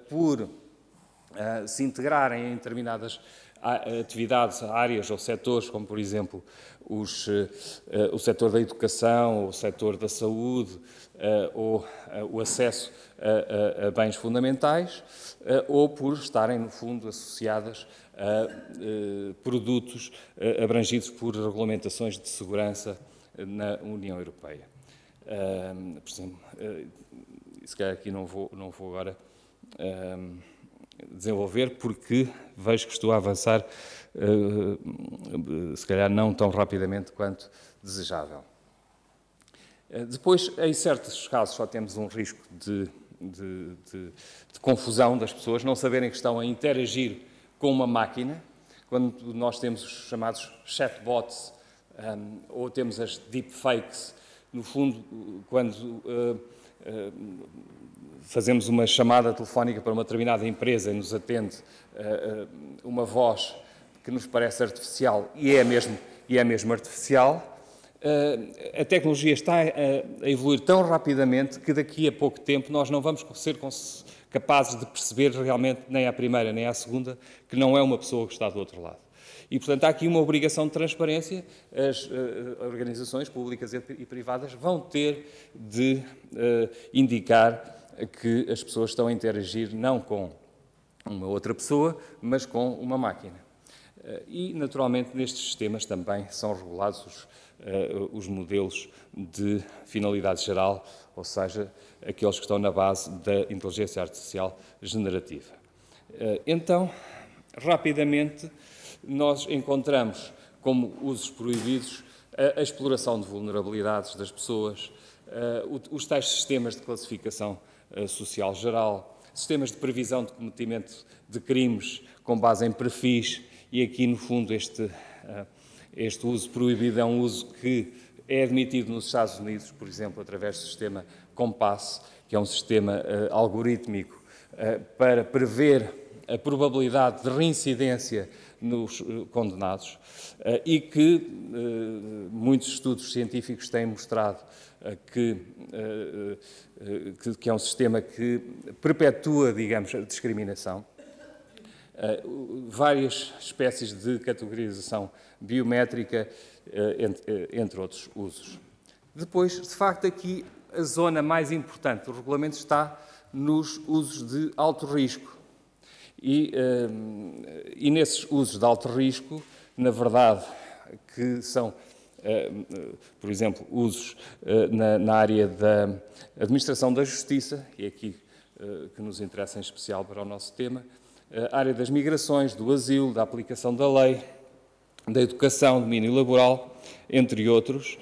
por se integrarem em determinadas atividades, áreas ou setores, como, por exemplo, o setor da educação, ou o setor da saúde, ou o acesso a bens fundamentais, ou por estarem, no fundo, associadas a produtos abrangidos por regulamentações de segurança na União Europeia. Por exemplo, se calhar aqui não vou agora desenvolver, porque vejo que estou a avançar, se calhar não tão rapidamente quanto desejável. Depois, em certos casos, só temos um risco de confusão das pessoas, não saberem que estão a interagir com uma máquina, quando nós temos os chamados chatbots, ou temos as deepfakes, no fundo, quando fazemos uma chamada telefónica para uma determinada empresa e nos atende uma voz que nos parece artificial e é mesmo artificial. A tecnologia está a evoluir tão rapidamente que daqui a pouco tempo nós não vamos ser capazes de perceber realmente, nem à primeira nem à segunda, que não é uma pessoa que está do outro lado. E, portanto, há aqui uma obrigação de transparência. As organizações públicas e privadas vão ter de indicar que as pessoas estão a interagir não com uma outra pessoa, mas com uma máquina. E, naturalmente, nestes sistemas também são regulados os modelos de finalidade geral, ou seja, aqueles que estão na base da inteligência artificial generativa. Então, rapidamente, nós encontramos como usos proibidos a exploração de vulnerabilidades das pessoas, os tais sistemas de classificação social geral, sistemas de previsão de cometimento de crimes com base em perfis, e aqui, no fundo, este uso proibido é um uso que é admitido nos Estados Unidos, por exemplo, através do sistema Compass, que é um sistema algorítmico para prever a probabilidade de reincidência nos condenados e que muitos estudos científicos têm mostrado que é um sistema que perpetua, digamos, a discriminação. Várias espécies de categorização biométrica, entre outros usos. Depois, de facto, aqui a zona mais importante do regulamento está nos usos de alto risco. E nesses usos de alto risco, na verdade, que são, por exemplo, usos na área da administração da justiça, e é aqui que nos interessa em especial para o nosso tema, a área das migrações, do asilo, da aplicação da lei, da educação, domínio laboral, entre outros,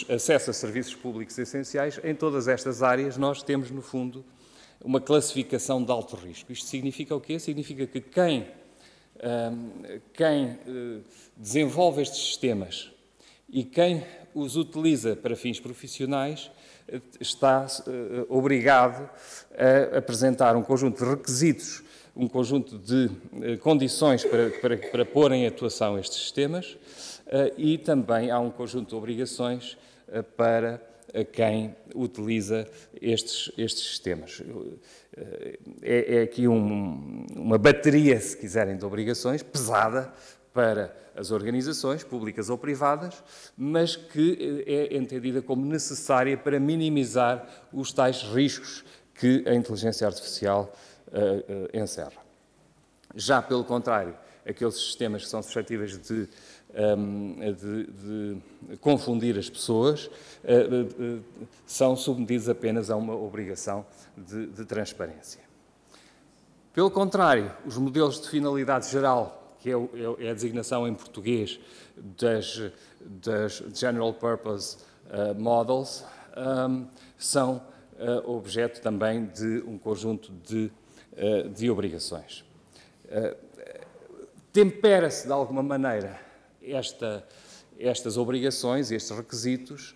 acesso a serviços públicos essenciais. Em todas estas áreas nós temos, no fundo, uma classificação de alto risco. Isto significa o quê? Significa que quem desenvolve estes sistemas e quem os utiliza para fins profissionais está obrigado a apresentar um conjunto de requisitos, um conjunto de condições para pôr em atuação estes sistemas e também há um conjunto de obrigações para quem utiliza estes sistemas. É aqui uma bateria, se quiserem, de obrigações, pesada para as organizações, públicas ou privadas, mas que é entendida como necessária para minimizar os tais riscos que a inteligência artificial encerra. Já, pelo contrário, aqueles sistemas que são suscetíveis de confundir as pessoas são submetidos apenas a uma obrigação de transparência. Pelo contrário, os modelos de finalidade geral, que é a designação em português das General Purpose Models, são objeto também de um conjunto de obrigações. Tempera-se, de alguma maneira, estas obrigações, estes requisitos,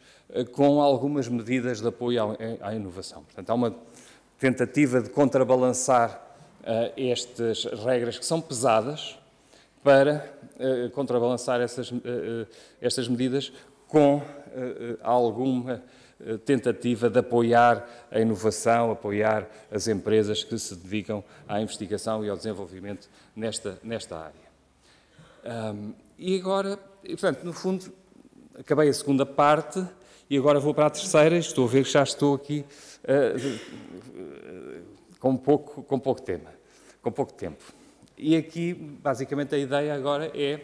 com algumas medidas de apoio à inovação. Portanto, há uma tentativa de contrabalançar estas regras que são pesadas para contrabalançar estas medidas com alguma tentativa de apoiar a inovação, apoiar as empresas que se dedicam à investigação e ao desenvolvimento nesta área. E agora, portanto, no fundo, acabei a segunda parte e agora vou para a terceira. Estou a ver que já estou aqui com pouco tempo. E aqui, basicamente, a ideia agora é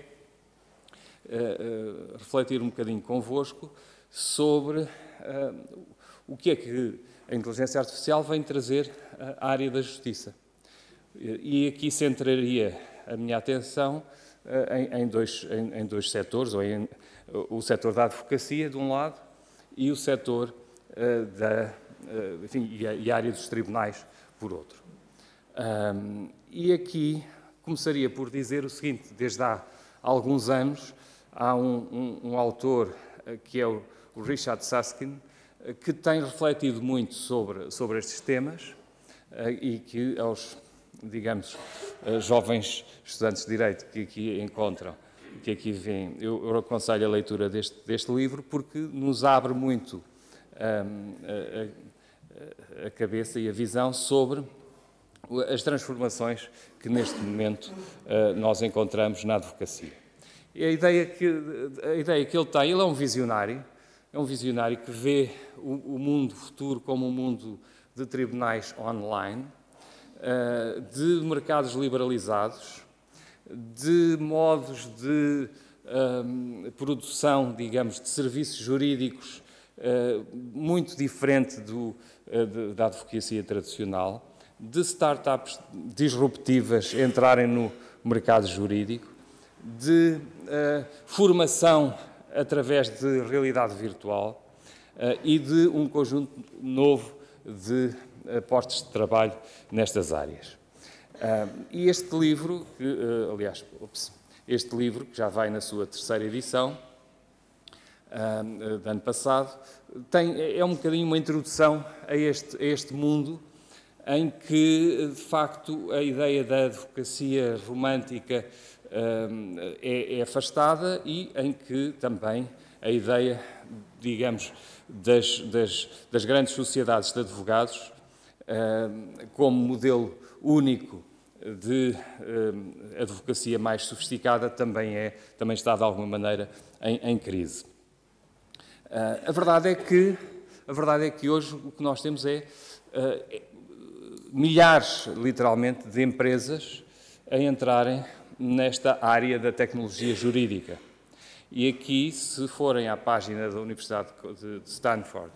refletir um bocadinho convosco sobre o que é que a inteligência artificial vem trazer à área da justiça. E aqui centraria a minha atenção em dois setores, o setor da advocacia, de um lado, e o setor e a área dos tribunais, por outro. E aqui começaria por dizer o seguinte: desde há alguns anos há um autor que é o Richard Susskind, que tem refletido muito sobre estes temas e que digamos, jovens estudantes de Direito que aqui encontram, que aqui vêm, eu aconselho a leitura deste livro, porque nos abre muito a cabeça e a visão sobre as transformações que neste momento nós encontramos na advocacia. E a ideia que ele tem, ele é um visionário que vê o mundo futuro como um mundo de tribunais online, de mercados liberalizados, de modos de produção, digamos, de serviços jurídicos muito diferente da advocacia tradicional, de startups disruptivas entrarem no mercado jurídico, de formação através de realidade virtual e de um conjunto novo de postos de trabalho nestas áreas. E este livro, este livro, que já vai na sua terceira edição, do ano passado, é um bocadinho uma introdução a este mundo em que, de facto, a ideia da advocacia romântica é afastada e em que também a ideia, digamos, das grandes sociedades de advogados como modelo único de advocacia mais sofisticada também está, de alguma maneira, em crise. A verdade é que hoje o que nós temos é milhares, literalmente, de empresas a entrarem nesta área da tecnologia jurídica. E aqui, se forem à página da Universidade de Stanford,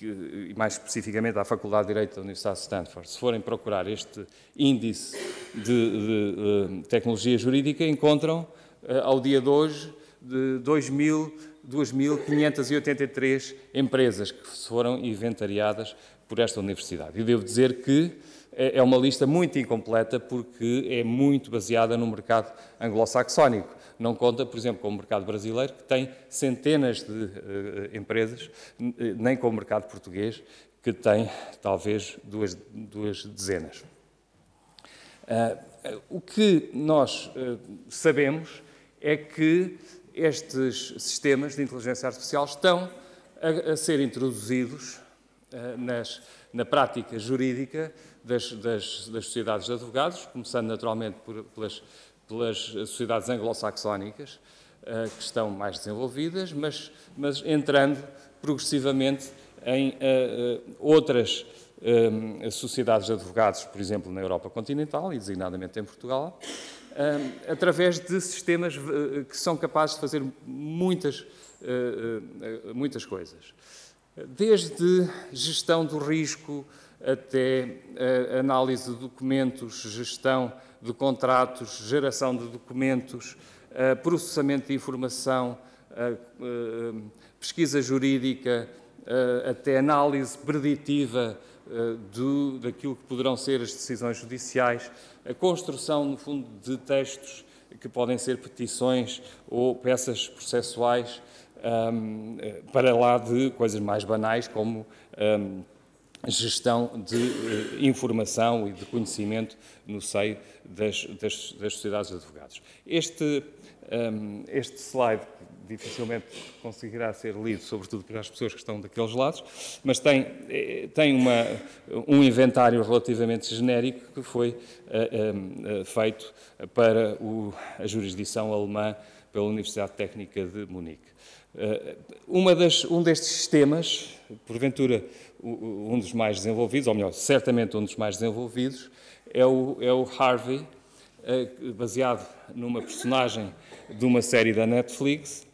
e mais especificamente à Faculdade de Direito da Universidade de Stanford, se forem procurar este índice de tecnologia jurídica, encontram, ao dia de hoje, de 2.583 empresas que foram inventariadas por esta universidade. E devo dizer que é uma lista muito incompleta porque é muito baseada no mercado anglo-saxónico. Não conta, por exemplo, com o mercado brasileiro, que tem centenas de empresas, nem com o mercado português, que tem talvez duas dezenas. O que nós sabemos é que estes sistemas de inteligência artificial estão a ser introduzidos na prática jurídica das sociedades de advogados, começando naturalmente pelas sociedades anglo-saxónicas, que estão mais desenvolvidas, mas entrando progressivamente em outras sociedades de advogados, por exemplo, na Europa continental e designadamente em Portugal, através de sistemas que são capazes de fazer muitas coisas. Desde gestão do risco até análise de documentos, gestão de contratos, geração de documentos, processamento de informação, pesquisa jurídica, até análise preditiva daquilo que poderão ser as decisões judiciais, a construção, no fundo, de textos que podem ser petições ou peças processuais, para lá de coisas mais banais como gestão de informação e de conhecimento no seio das sociedades de advogados. Este slide dificilmente conseguirá ser lido, sobretudo para as pessoas que estão daqueles lados, mas tem um inventário relativamente genérico que foi feito para a jurisdição alemã pela Universidade Técnica de Munique. Um destes sistemas, porventura um dos mais desenvolvidos, ou melhor, certamente um dos mais desenvolvidos, é o Harvey, baseado numa personagem de uma série da Netflix,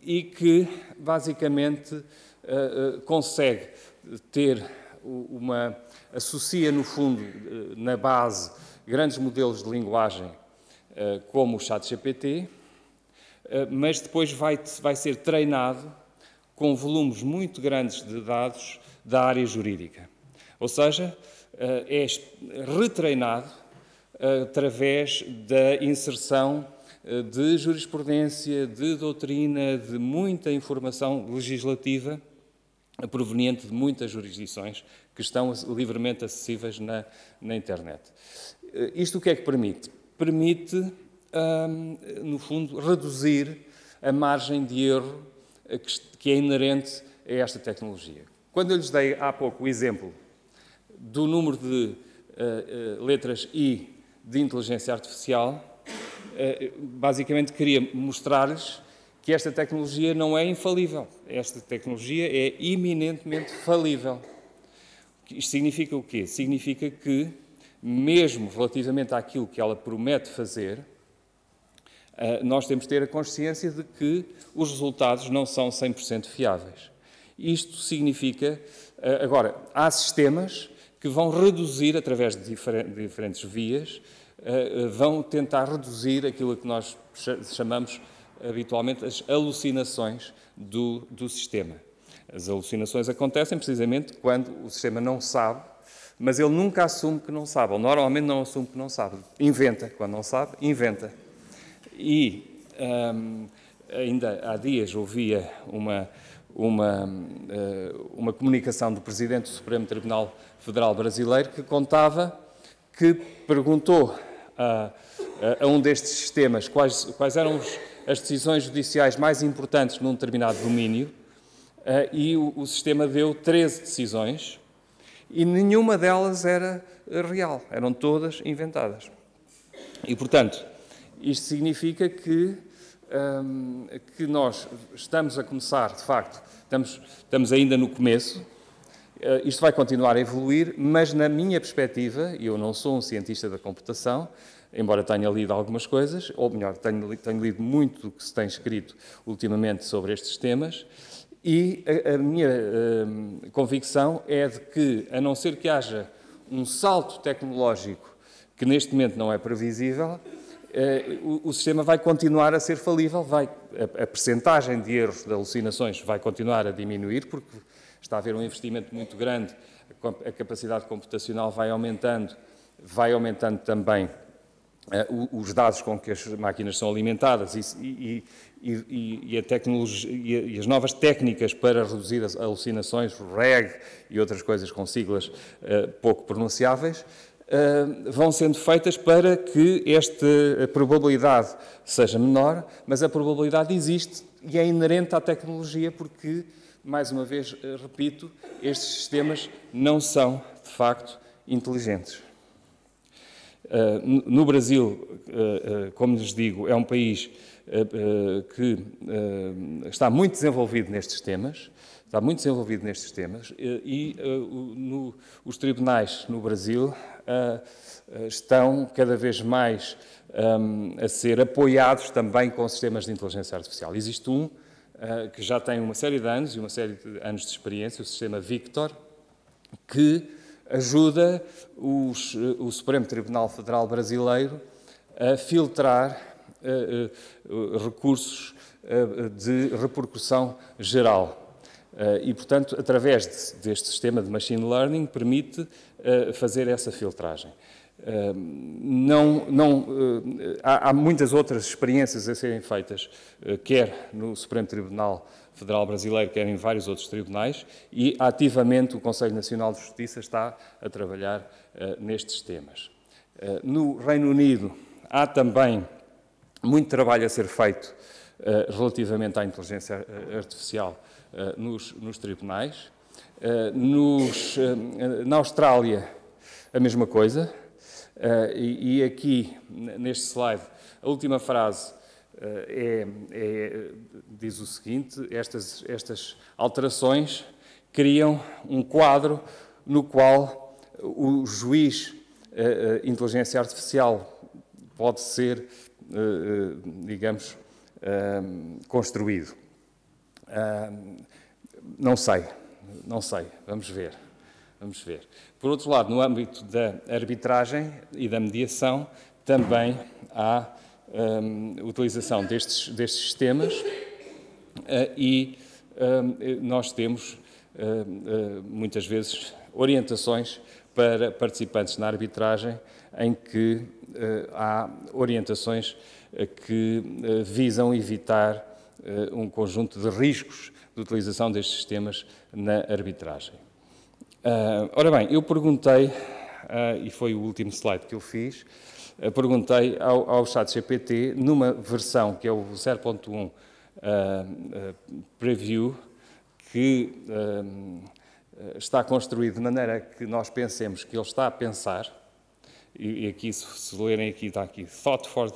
e que basicamente consegue associa no fundo, na base, grandes modelos de linguagem como o ChatGPT, mas depois vai ser treinado com volumes muito grandes de dados da área jurídica. Ou seja, é retreinado através da inserção de jurisprudência, de doutrina, de muita informação legislativa proveniente de muitas jurisdições que estão livremente acessíveis na internet. Isto o que é que permite? Permite, no fundo, reduzir a margem de erro que é inerente a esta tecnologia. Quando eu lhes dei há pouco o exemplo do número de letras I de inteligência artificial, basicamente queria mostrar-lhes que esta tecnologia não é infalível. Esta tecnologia é eminentemente falível. Isto significa o quê? Significa que, mesmo relativamente àquilo que ela promete fazer, nós temos de ter a consciência de que os resultados não são 100% fiáveis. Isto significa... Agora, há sistemas que vão reduzir, através de diferentes vias, vão tentar reduzir aquilo que nós chamamos habitualmente as alucinações do sistema. As alucinações acontecem precisamente quando o sistema não sabe, mas ele nunca assume que não sabe, ou normalmente não assume que não sabe. Inventa. Quando não sabe, inventa. E ainda há dias ouvia uma comunicação do Presidente do Supremo Tribunal Federal Brasileiro que contava que perguntou a um destes sistemas quais eram as decisões judiciais mais importantes num determinado domínio, e o sistema deu 13 decisões e nenhuma delas era real, eram todas inventadas. E, portanto, isto significa que nós estamos a começar, de facto, estamos ainda no começo, isto vai continuar a evoluir, mas na minha perspectiva, e eu não sou um cientista da computação, embora tenha lido algumas coisas, ou melhor, tenho lido muito do que se tem escrito ultimamente sobre estes temas, e a minha convicção é de que, a não ser que haja um salto tecnológico que neste momento não é previsível, o sistema vai continuar a ser falível, a percentagem de erros de alucinações vai continuar a diminuir, porque está a haver um investimento muito grande, a capacidade computacional vai aumentando também os dados com que as máquinas são alimentadas e a tecnologia, e as novas técnicas para reduzir as alucinações, REG e outras coisas com siglas pouco pronunciáveis, vão sendo feitas para que esta probabilidade seja menor, mas a probabilidade existe e é inerente à tecnologia porque, mais uma vez, repito, estes sistemas não são, de facto, inteligentes. No Brasil, como lhes digo, é um país que está muito desenvolvido nestes temas, e os tribunais no Brasil estão cada vez mais a ser apoiados também com sistemas de inteligência artificial. Existe um que já tem uma série de anos e uma série de anos de experiência, o sistema Victor, que ajuda o Supremo Tribunal Federal Brasileiro a filtrar recursos de repercussão geral. E, portanto, através deste sistema de machine learning, permite fazer essa filtragem. Há muitas outras experiências a serem feitas, quer no Supremo Tribunal Federal Brasileiro, quer em vários outros tribunais, e ativamente o Conselho Nacional de Justiça está a trabalhar nestes temas. No Reino Unido há também muito trabalho a ser feito relativamente à inteligência artificial nos tribunais. Na Austrália, a mesma coisa. E aqui, neste slide, a última frase diz o seguinte: estas alterações criam um quadro no qual o juiz inteligência artificial pode ser, digamos, construído. Não sei, vamos ver. Por outro lado, no âmbito da arbitragem e da mediação, também há utilização destes sistemas e nós temos, muitas vezes, orientações para participantes na arbitragem em que há orientações que visam evitar um conjunto de riscos de utilização destes sistemas na arbitragem. Ora bem, eu perguntei, e foi o último slide que eu fiz, perguntei ao ChatGPT, numa versão que é o 0.1 Preview, que está construído de maneira que nós pensemos que ele está a pensar, e aqui, se lerem aqui, está aqui, thought for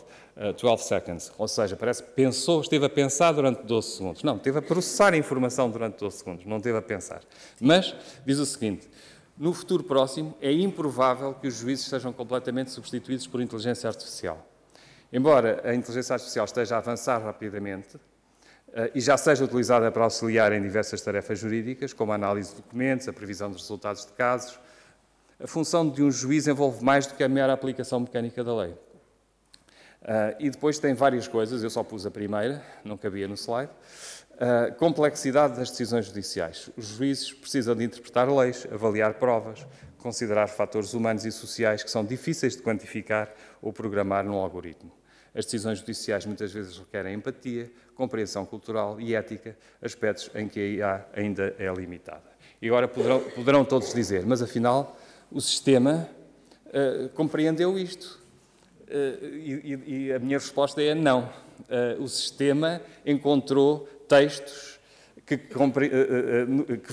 12 seconds, ou seja, parece que pensou, esteve a pensar durante 12 segundos. Não, esteve a processar a informação durante 12 segundos, não esteve a pensar. Mas, diz o seguinte, no futuro próximo é improvável que os juízes sejam completamente substituídos por inteligência artificial. Embora a inteligência artificial esteja a avançar rapidamente e já seja utilizada para auxiliar em diversas tarefas jurídicas, como a análise de documentos, a previsão dos resultados de casos, a função de um juiz envolve mais do que a mera aplicação mecânica da lei. E depois tem várias coisas, eu só pus a primeira, não cabia no slide. Complexidade das decisões judiciais. Os juízes precisam de interpretar leis, avaliar provas, considerar fatores humanos e sociais que são difíceis de quantificar ou programar num algoritmo. As decisões judiciais muitas vezes requerem empatia, compreensão cultural e ética, aspectos em que a IA ainda é limitada. E agora poderão todos dizer, mas afinal o sistema compreendeu isto. E a minha resposta é não. O sistema encontrou textos que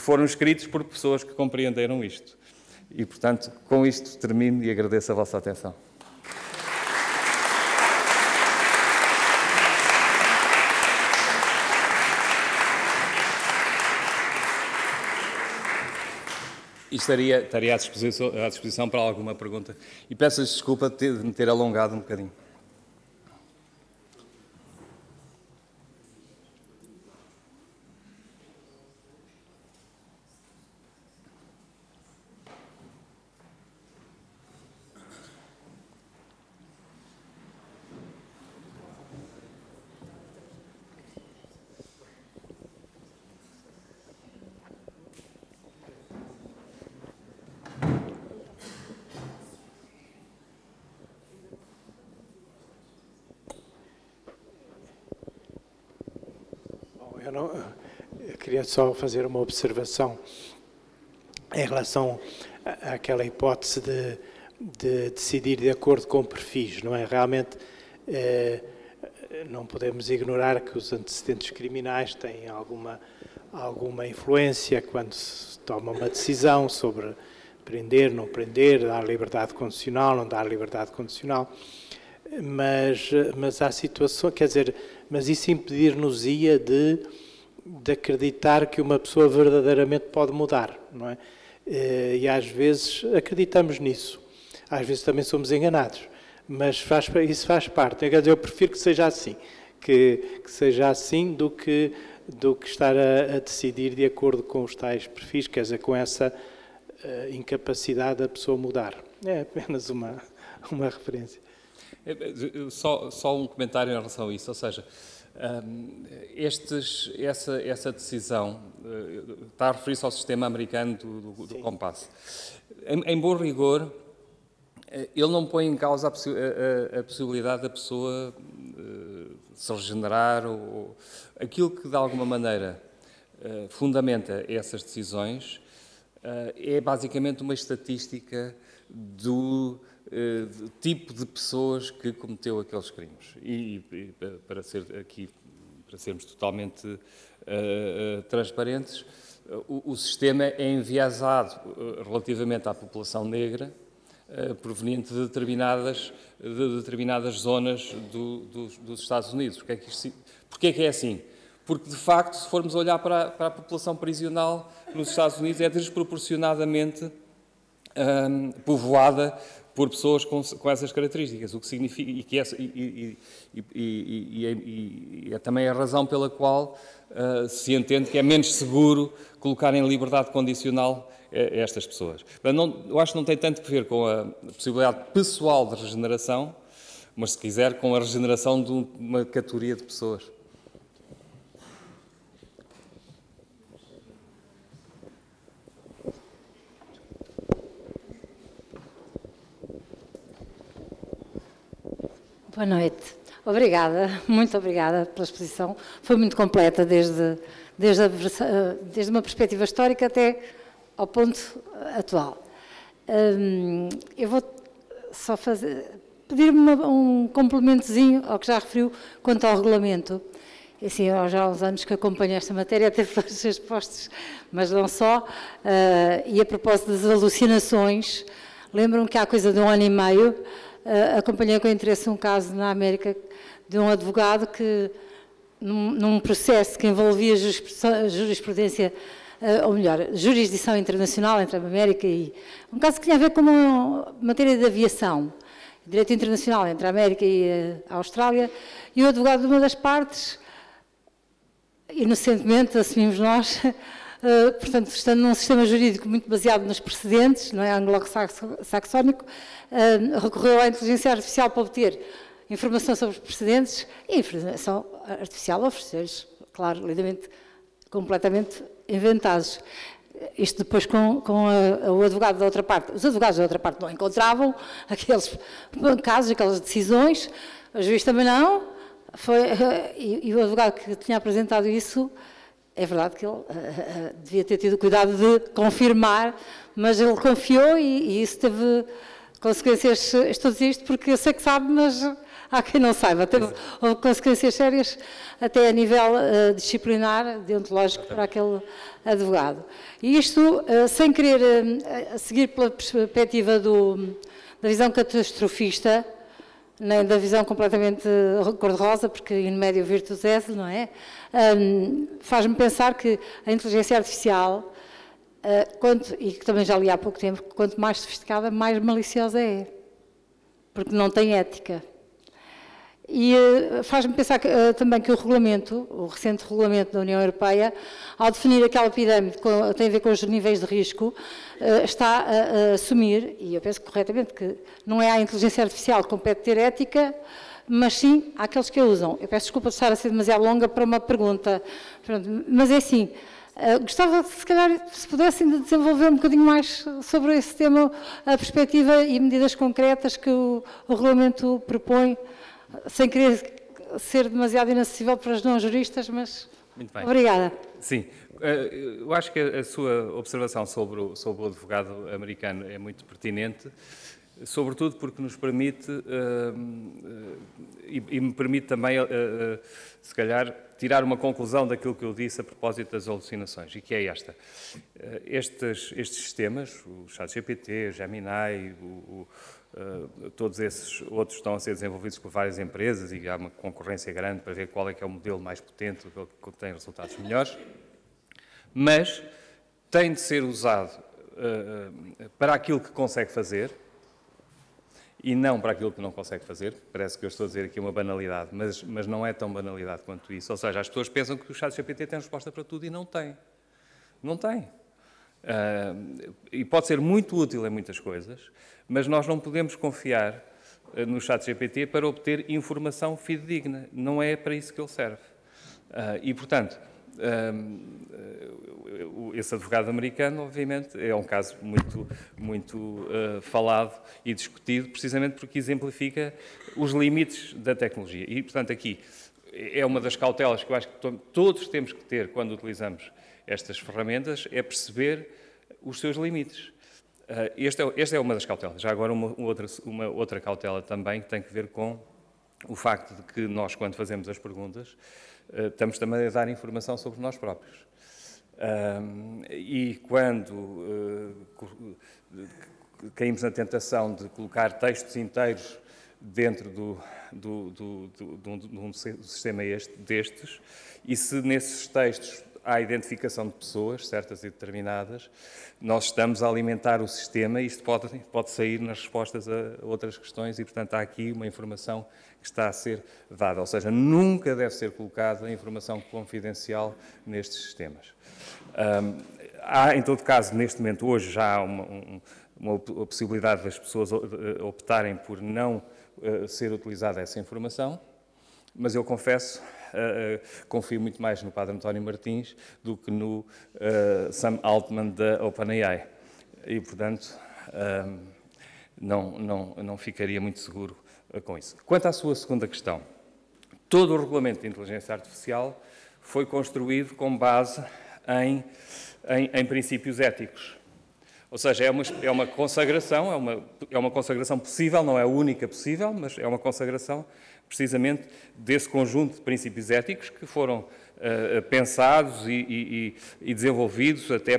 foram escritos por pessoas que compreenderam isto. E, portanto, com isto termino e agradeço a vossa atenção. E estaria à disposição para alguma pergunta. E peço desculpa de me ter alongado um bocadinho. Eu queria só fazer uma observação em relação àquela hipótese de decidir de acordo com perfis, não é? Realmente não podemos ignorar que os antecedentes criminais têm alguma influência quando se toma uma decisão sobre prender, não prender, dar liberdade condicional, não dar liberdade condicional. Mas há situações, quer dizer, mas isso impedir-nos-ia de acreditar que uma pessoa verdadeiramente pode mudar, não é? E às vezes acreditamos nisso, às vezes também somos enganados, mas isso faz parte. Quer dizer, eu prefiro que seja assim, que seja assim do que estar a decidir de acordo com os tais perfis, quer dizer, com essa incapacidade da pessoa mudar. É apenas uma referência. Só um comentário em relação a isso, ou seja, essa decisão está a referir-se ao sistema americano do compasso. Em bom rigor, ele não põe em causa a possibilidade da pessoa se regenerar, ou aquilo que de alguma maneira fundamenta essas decisões é basicamente uma estatística do tipo de pessoas que cometeu aqueles crimes. E para sermos totalmente transparentes, o sistema é enviesado relativamente à população negra, proveniente de determinadas zonas dos Estados Unidos. Porquê é que é assim? Porque, de facto, se formos olhar para a população prisional nos Estados Unidos, é desproporcionadamente povoada por pessoas com essas características, o que significa e é também a razão pela qual se entende que é menos seguro colocar em liberdade condicional estas pessoas. Eu acho que não tem tanto a ver com a possibilidade pessoal de regeneração, mas, se quiser, com a regeneração de uma categoria de pessoas. Boa noite. Obrigada, muito obrigada pela exposição. Foi muito completa, desde uma perspectiva histórica até ao ponto atual. Eu vou só pedir-me um complementozinho ao que já referiu quanto ao regulamento. Assim, já há uns anos que acompanho esta matéria, até várias respostas, mas não só. E a propósito das alucinações, lembram-me que há coisa de 1 ano e meio, acompanhei com interesse um caso na América de um advogado que, num processo que envolvia jurisprudência, ou melhor, jurisdição internacional entre a América e... Um caso que tinha a ver com uma matéria de aviação, direito internacional entre a América e a Austrália, e o advogado de uma das partes, inocentemente, assumimos nós, portanto, estando num sistema jurídico muito baseado nos precedentes, não é, anglo-saxónico, recorreu à inteligência artificial para obter informação sobre os precedentes, e a informação artificial ofereceu-lhes, claro, completamente inventados. Isto depois com o advogado da outra parte. Os advogados da outra parte não encontravam aqueles casos, aquelas decisões, o juiz também não, e o advogado que tinha apresentado isso, é verdade que ele devia ter tido cuidado de confirmar, mas ele confiou e isso teve consequências. Estou a dizer isto porque eu sei que sabe, mas há quem não saiba. Houve consequências sérias até a nível disciplinar, deontológico, para aquele advogado. E isto, sem querer seguir pela perspectiva da visão catastrofista, nem da visão completamente cor-de-rosa, porque in medio virtus est, não é? Faz-me pensar que a inteligência artificial, e que também já li há pouco tempo, quanto mais sofisticada, mais maliciosa é, porque não tem ética. E faz-me pensar também que o recente regulamento da União Europeia, ao definir aquela pirâmide que tem a ver com os níveis de risco, está a assumir, e eu penso corretamente, que não é à inteligência artificial que compete ter ética, mas sim àqueles que a usam. Eu peço desculpa de estar a ser demasiado longa para uma pergunta, mas é assim, gostava, se calhar, se pudessem desenvolver um bocadinho mais sobre esse tema, a perspectiva e medidas concretas que o regulamento propõe, sem querer ser demasiado inacessível para os não-juristas, mas... Muito bem. Obrigada. Sim, eu acho que a sua observação sobre o advogado americano é muito pertinente, sobretudo porque nos permite, e me permite também, se calhar, tirar uma conclusão daquilo que eu disse a propósito das alucinações, e que é esta. Estes sistemas, o ChatGPT, o Gemini, todos esses outros estão a ser desenvolvidos por várias empresas e há uma concorrência grande para ver qual é que é o modelo mais potente, que tem resultados melhores, mas tem de ser usado para aquilo que consegue fazer e não para aquilo que não consegue fazer. Parece que eu estou a dizer aqui uma banalidade, mas não é tão banalidade quanto isso. Ou seja, as pessoas pensam que o ChatGPT tem resposta para tudo e não tem. Não tem. E pode ser muito útil em muitas coisas, mas nós não podemos confiar no ChatGPT para obter informação fidedigna. Não é para isso que ele serve. E, portanto, esse advogado americano, obviamente, é um caso muito falado e discutido, precisamente porque exemplifica os limites da tecnologia. E, portanto, aqui é uma das cautelas que eu acho que todos temos que ter quando utilizamos estas ferramentas, é perceber os seus limites. Esta é uma das cautelas. Já agora uma outra cautela também que tem que ver com o facto de que nós, quando fazemos as perguntas, estamos também a dar informação sobre nós próprios. E quando caímos na tentação de colocar textos inteiros dentro de um sistema destes, e se nesses textos há identificação de pessoas certas e determinadas, nós estamos a alimentar o sistema e isto pode sair nas respostas a outras questões e, portanto, há aqui uma informação que está a ser dada. Ou seja, nunca deve ser colocada informação confidencial nestes sistemas. Há, em todo caso, neste momento, hoje, já há uma possibilidade das pessoas optarem por não ser utilizada essa informação, mas eu confesso, confio muito mais no Padre António Martins do que no Sam Altman da OpenAI. E, portanto, não ficaria muito seguro com isso. Quanto à sua segunda questão, todo o regulamento de inteligência artificial foi construído com base em princípios éticos. Ou seja, é uma consagração, é uma consagração possível, não é a única possível, mas é uma consagração precisamente desse conjunto de princípios éticos que foram pensados e desenvolvidos até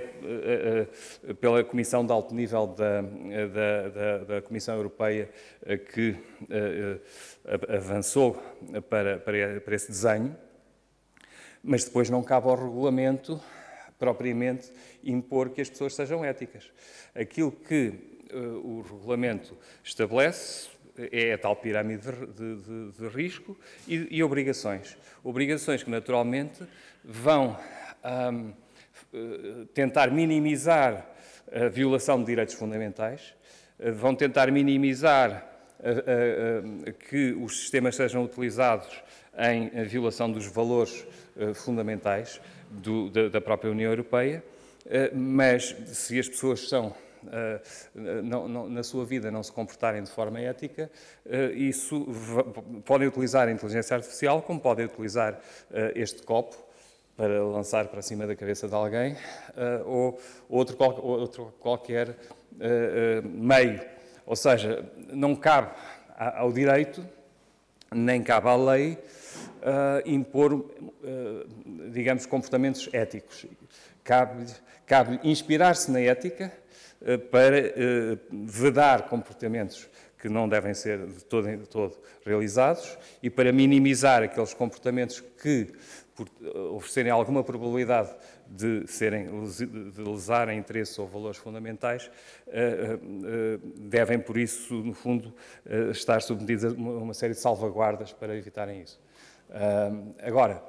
pela Comissão de Alto Nível da Comissão Europeia que avançou para esse desenho, mas depois não cabe ao regulamento propriamente impor que as pessoas sejam éticas. Aquilo que o regulamento estabelece é a tal pirâmide de risco e obrigações. Obrigações que, naturalmente, vão tentar minimizar a violação de direitos fundamentais, vão tentar minimizar que os sistemas sejam utilizados em violação dos valores fundamentais da própria União Europeia, mas se as pessoas na sua vida não se comportarem de forma ética, podem utilizar a inteligência artificial, como podem utilizar este copo para lançar para cima da cabeça de alguém, ou outro qualquer meio. Ou seja, não cabe ao direito, nem cabe à lei, impor, digamos, comportamentos éticos. Cabe inspirar-se na ética para vedar comportamentos que não devem ser de todo realizados e para minimizar aqueles comportamentos que, por oferecerem alguma probabilidade de lesarem interesses ou valores fundamentais, devem, por isso, no fundo, estar submetidos a uma série de salvaguardas para evitarem isso. Agora,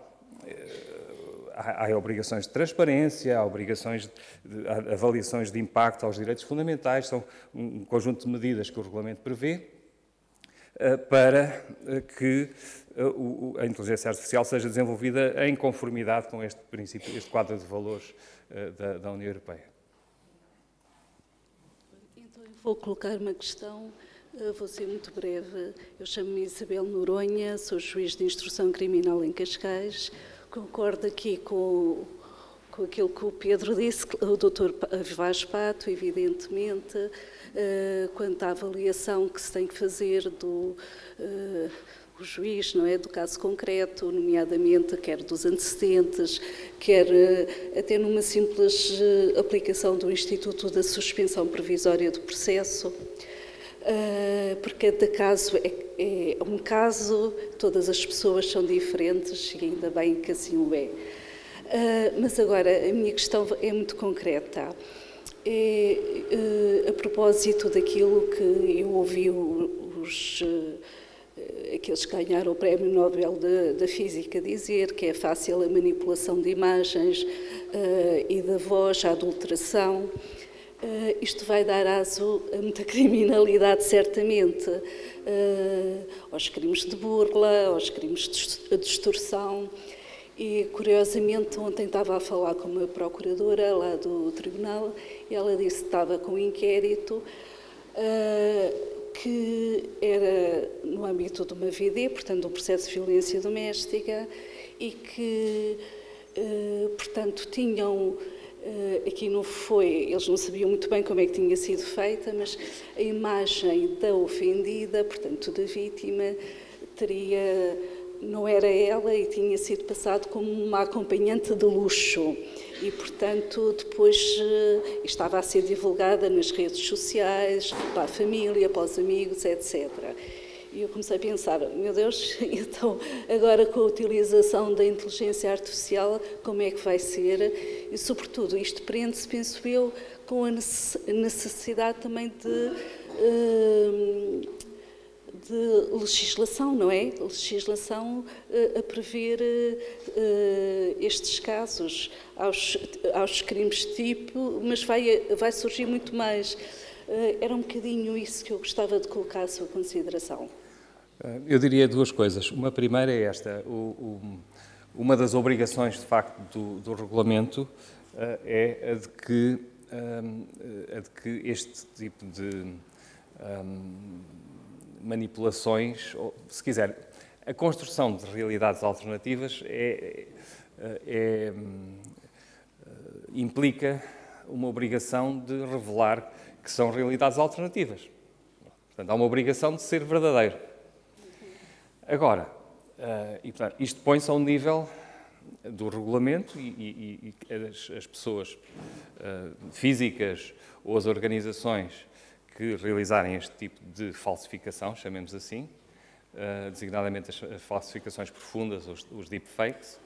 há obrigações de transparência, há obrigações de avaliações de impacto aos direitos fundamentais, são um conjunto de medidas que o regulamento prevê para que a inteligência artificial seja desenvolvida em conformidade com este princípio, este quadro de valores da União Europeia. Então, eu vou colocar uma questão, vou ser muito breve. Eu chamo-me Isabel Noronha, sou juiz de instrução criminal em Cascais. Concordo aqui com aquilo que o Pedro disse, o Dr. Vaz Pato, evidentemente, quanto à avaliação que se tem que fazer do o juiz, não é, do caso concreto, nomeadamente quer dos antecedentes, quer até numa simples aplicação do Instituto da Suspensão Provisória do Processo, porque cada caso é um caso, todas as pessoas são diferentes e ainda bem que assim o é. Mas agora, a minha questão é muito concreta. A propósito daquilo que eu ouvi aqueles que ganharam o Prémio Nobel da Física dizer, que é fácil a manipulação de imagens e da voz, a adulteração. Isto vai dar aso a muita criminalidade, certamente, aos crimes de burla, aos crimes de distorção. E, curiosamente, ontem estava a falar com uma procuradora lá do tribunal e ela disse que estava com um inquérito que era no âmbito de uma VD, portanto, um processo de violência doméstica, e que, portanto, tinham... Aqui não foi, eles não sabiam muito bem como é que tinha sido feita, mas a imagem da ofendida, portanto, da vítima, não era ela e tinha sido passado como uma acompanhante de luxo. E, portanto, depois estava a ser divulgada nas redes sociais, para a família, para os amigos, etc. E eu comecei a pensar, meu Deus, então agora com a utilização da inteligência artificial, como é que vai ser? E, sobretudo, isto prende-se, penso eu, com a necessidade também de legislação, não é? Legislação a prever estes casos aos crimes de tipo, mas vai surgir muito mais. Era um bocadinho isso que eu gostava de colocar à sua consideração. Eu diria duas coisas. Uma primeira é esta. Uma das obrigações, de facto, do regulamento é a de que este tipo de manipulações, ou, se quiser, A construção de realidades alternativas implica uma obrigação de revelar que são realidades alternativas. Portanto, há uma obrigação de ser verdadeiro. Agora, portanto, isto põe-se ao nível do regulamento e as pessoas físicas ou as organizações que realizarem este tipo de falsificação, chamemos assim, designadamente as falsificações profundas, os deepfakes,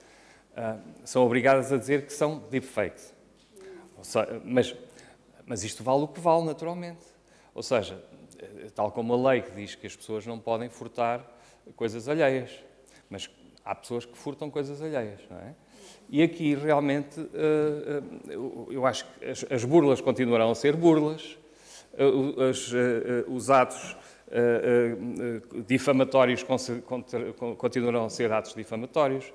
são obrigadas a dizer que são deepfakes. Mas isto vale o que vale, naturalmente. Ou seja, tal como a lei que diz que as pessoas não podem furtar coisas alheias, mas há pessoas que furtam coisas alheias, não é? E aqui, realmente, eu acho que as burlas continuarão a ser burlas, os atos difamatórios continuarão a ser atos difamatórios.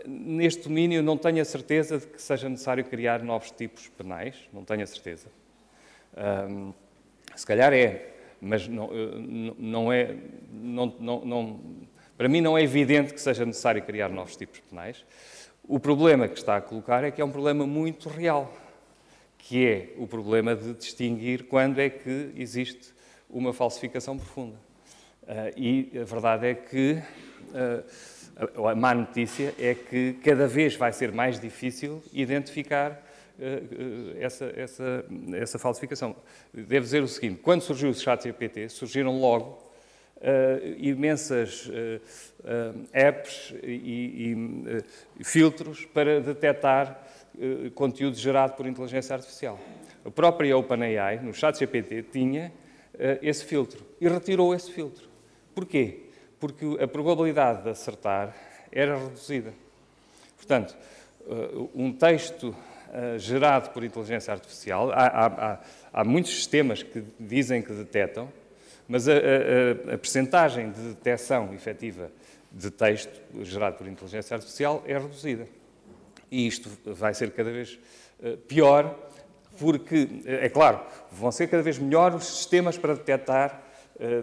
Neste domínio, não tenho a certeza de que seja necessário criar novos tipos penais, não tenho a certeza. Se calhar é, mas não é... Para mim não é evidente que seja necessário criar novos tipos penais. O problema que está a colocar é que é um problema muito real, que é o problema de distinguir quando é que existe uma falsificação profunda. E a verdade é que a má notícia é que cada vez vai ser mais difícil identificar essa falsificação. Devo dizer o seguinte, quando surgiu o ChatGPT, surgiram logo imensas apps e filtros para detectar conteúdo gerado por inteligência artificial. A própria OpenAI, no ChatGPT, tinha esse filtro e retirou esse filtro. Porquê? Porque a probabilidade de acertar era reduzida. Portanto, um texto gerado por inteligência artificial, há muitos sistemas que dizem que detectam, mas a percentagem de detecção efetiva de texto gerado por inteligência artificial é reduzida. E isto vai ser cada vez pior, porque, é claro, vão ser cada vez melhores os sistemas para detectar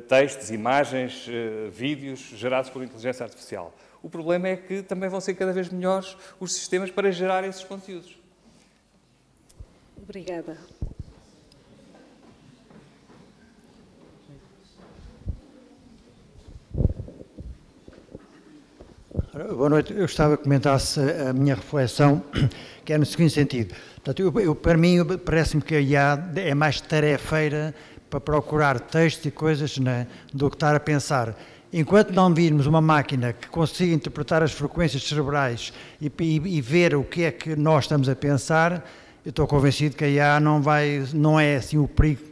textos, imagens, vídeos gerados por inteligência artificial. O problema é que também vão ser cada vez melhores os sistemas para gerar esses conteúdos. Obrigada. Boa noite. Eu gostava que comentasse a minha reflexão, que é no seguinte sentido. Portanto, para mim, parece-me que a IA é mais tarefeira para procurar textos e coisas, né, do que estar a pensar. Enquanto não virmos uma máquina que consiga interpretar as frequências cerebrais e ver o que é que nós estamos a pensar, eu estou convencido que a IA não é assim o perigo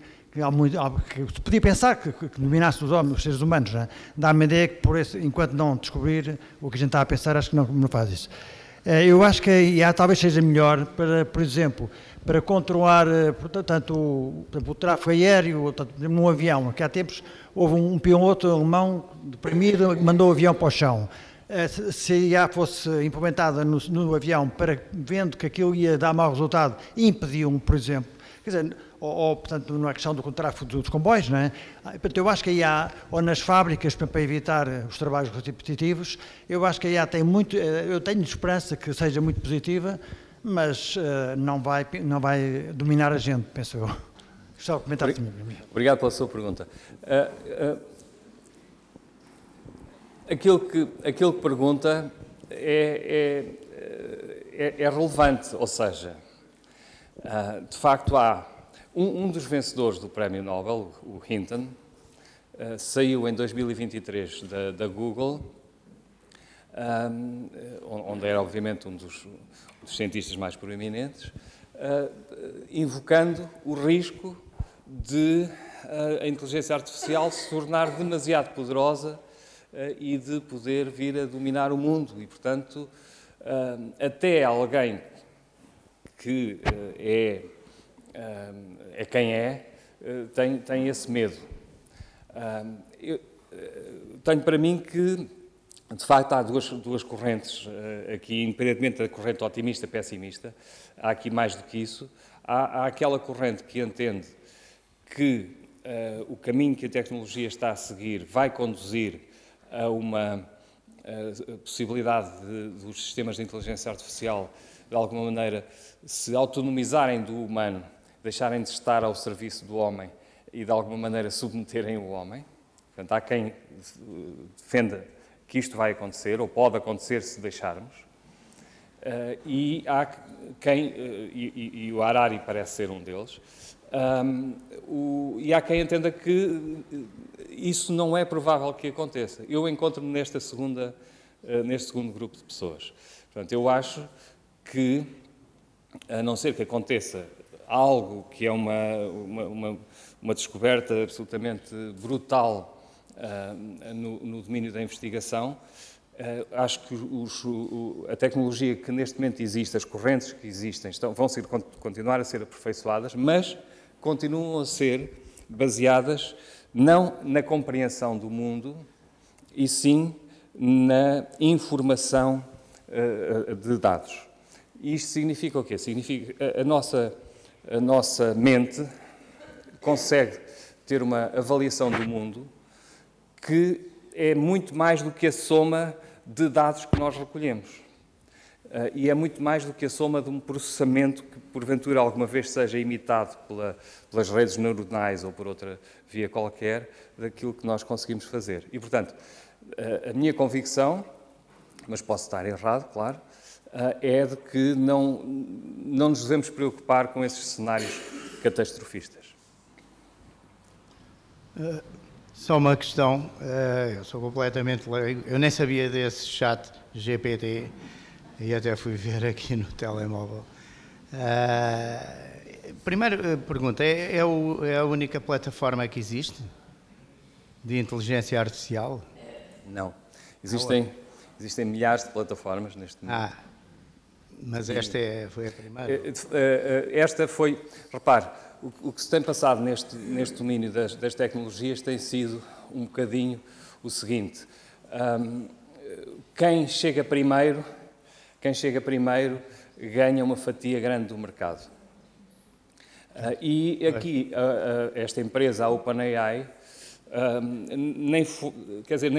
que se podia pensar que dominasse os seres humanos. Né? Dá-me a ideia que, enquanto não descobrir o que a gente está a pensar, acho que não faz isso. Eu acho que a IA talvez seja melhor para, por exemplo, para controlar, portanto, o tráfego aéreo, num avião. Que há tempos houve um piloto alemão deprimido, mandou o avião para o chão. Se a IA fosse implementada no avião, vendo que aquilo ia dar mau resultado, impediu-o, por exemplo. Quer dizer, portanto, não é questão do tráfego dos comboios, não é? Portanto, eu acho que a IA, ou nas fábricas, para evitar os trabalhos repetitivos, eu acho que a IA tem muito, eu tenho esperança que seja muito positiva, mas não vai dominar a gente, penso eu. Gostava de comentar também. Obrigado pela sua pergunta. Aquilo que pergunta é relevante, ou seja, de facto há um dos vencedores do Prémio Nobel, o Hinton, saiu em 2023 da Google, onde era obviamente um dos cientistas mais proeminentes, invocando o risco de a inteligência artificial se tornar demasiado poderosa e de poder vir a dominar o mundo. E, portanto, até alguém que é quem tem esse medo. Eu tenho para mim que, de facto, há duas correntes aqui, independentemente da corrente otimista e pessimista, há aqui mais do que isso. Há aquela corrente que entende que o caminho que a tecnologia está a seguir vai conduzir a uma possibilidade dos sistemas de inteligência artificial, de alguma maneira, se autonomizarem do humano, deixarem de estar ao serviço do homem e, de alguma maneira, submeterem o homem. Portanto, há quem defenda que isto vai acontecer, ou pode acontecer se deixarmos. E há quem, e o Harari parece ser um deles, e há quem entenda que isso não é provável que aconteça. Eu encontro-me neste segundo grupo de pessoas. Portanto, eu acho que, a não ser que aconteça algo que é uma descoberta absolutamente brutal no domínio da investigação, acho que a tecnologia que neste momento existe, as correntes que existem, vão continuar a ser aperfeiçoadas, mas continuam a ser baseadas não na compreensão do mundo, e sim na informação de dados. E isto significa o quê? Significa que a nossa mente consegue ter uma avaliação do mundo que é muito mais do que a soma de dados que nós recolhemos. E é muito mais do que a soma de um processamento que, porventura, alguma vez seja imitado pelas redes neuronais ou por outra via qualquer, daquilo que nós conseguimos fazer. E, portanto, a minha convicção, mas posso estar errado, claro, é de que não nos devemos preocupar com esses cenários catastrofistas. Só uma questão, eu sou completamente leigo, eu nem sabia desse chat GPT e até fui ver aqui no telemóvel. Primeira pergunta, é a única plataforma que existe de inteligência artificial? Não. Existem milhares de plataformas neste momento. Mas esta foi a primeira? Esta foi, repare, o que se tem passado neste domínio das tecnologias tem sido um bocadinho o seguinte: quem chega primeiro ganha uma fatia grande do mercado. E aqui, esta empresa, a OpenAI, nem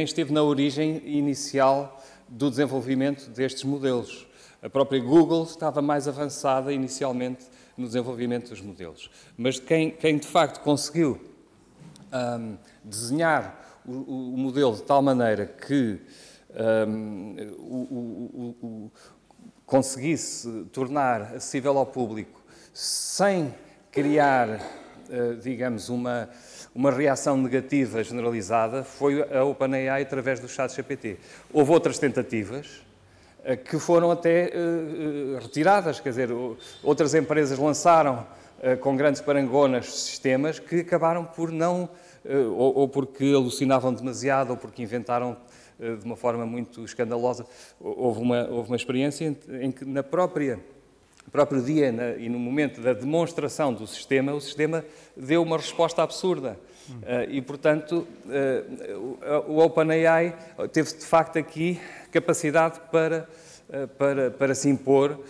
esteve na origem inicial do desenvolvimento destes modelos. A própria Google estava mais avançada inicialmente no desenvolvimento dos modelos. Mas quem de facto conseguiu desenhar o modelo de tal maneira que conseguisse tornar acessível ao público sem criar, digamos, uma reação negativa generalizada, foi a OpenAI através do ChatGPT. Houve outras tentativas que foram até retiradas, quer dizer, outras empresas lançaram com grandes parangonas sistemas que acabaram por não, ou porque alucinavam demasiado, ou porque inventaram de uma forma muito escandalosa. Houve uma experiência em que no próprio dia e no momento da demonstração do sistema, o sistema deu uma resposta absurda. E, portanto, o OpenAI teve, de facto, aqui capacidade para se impor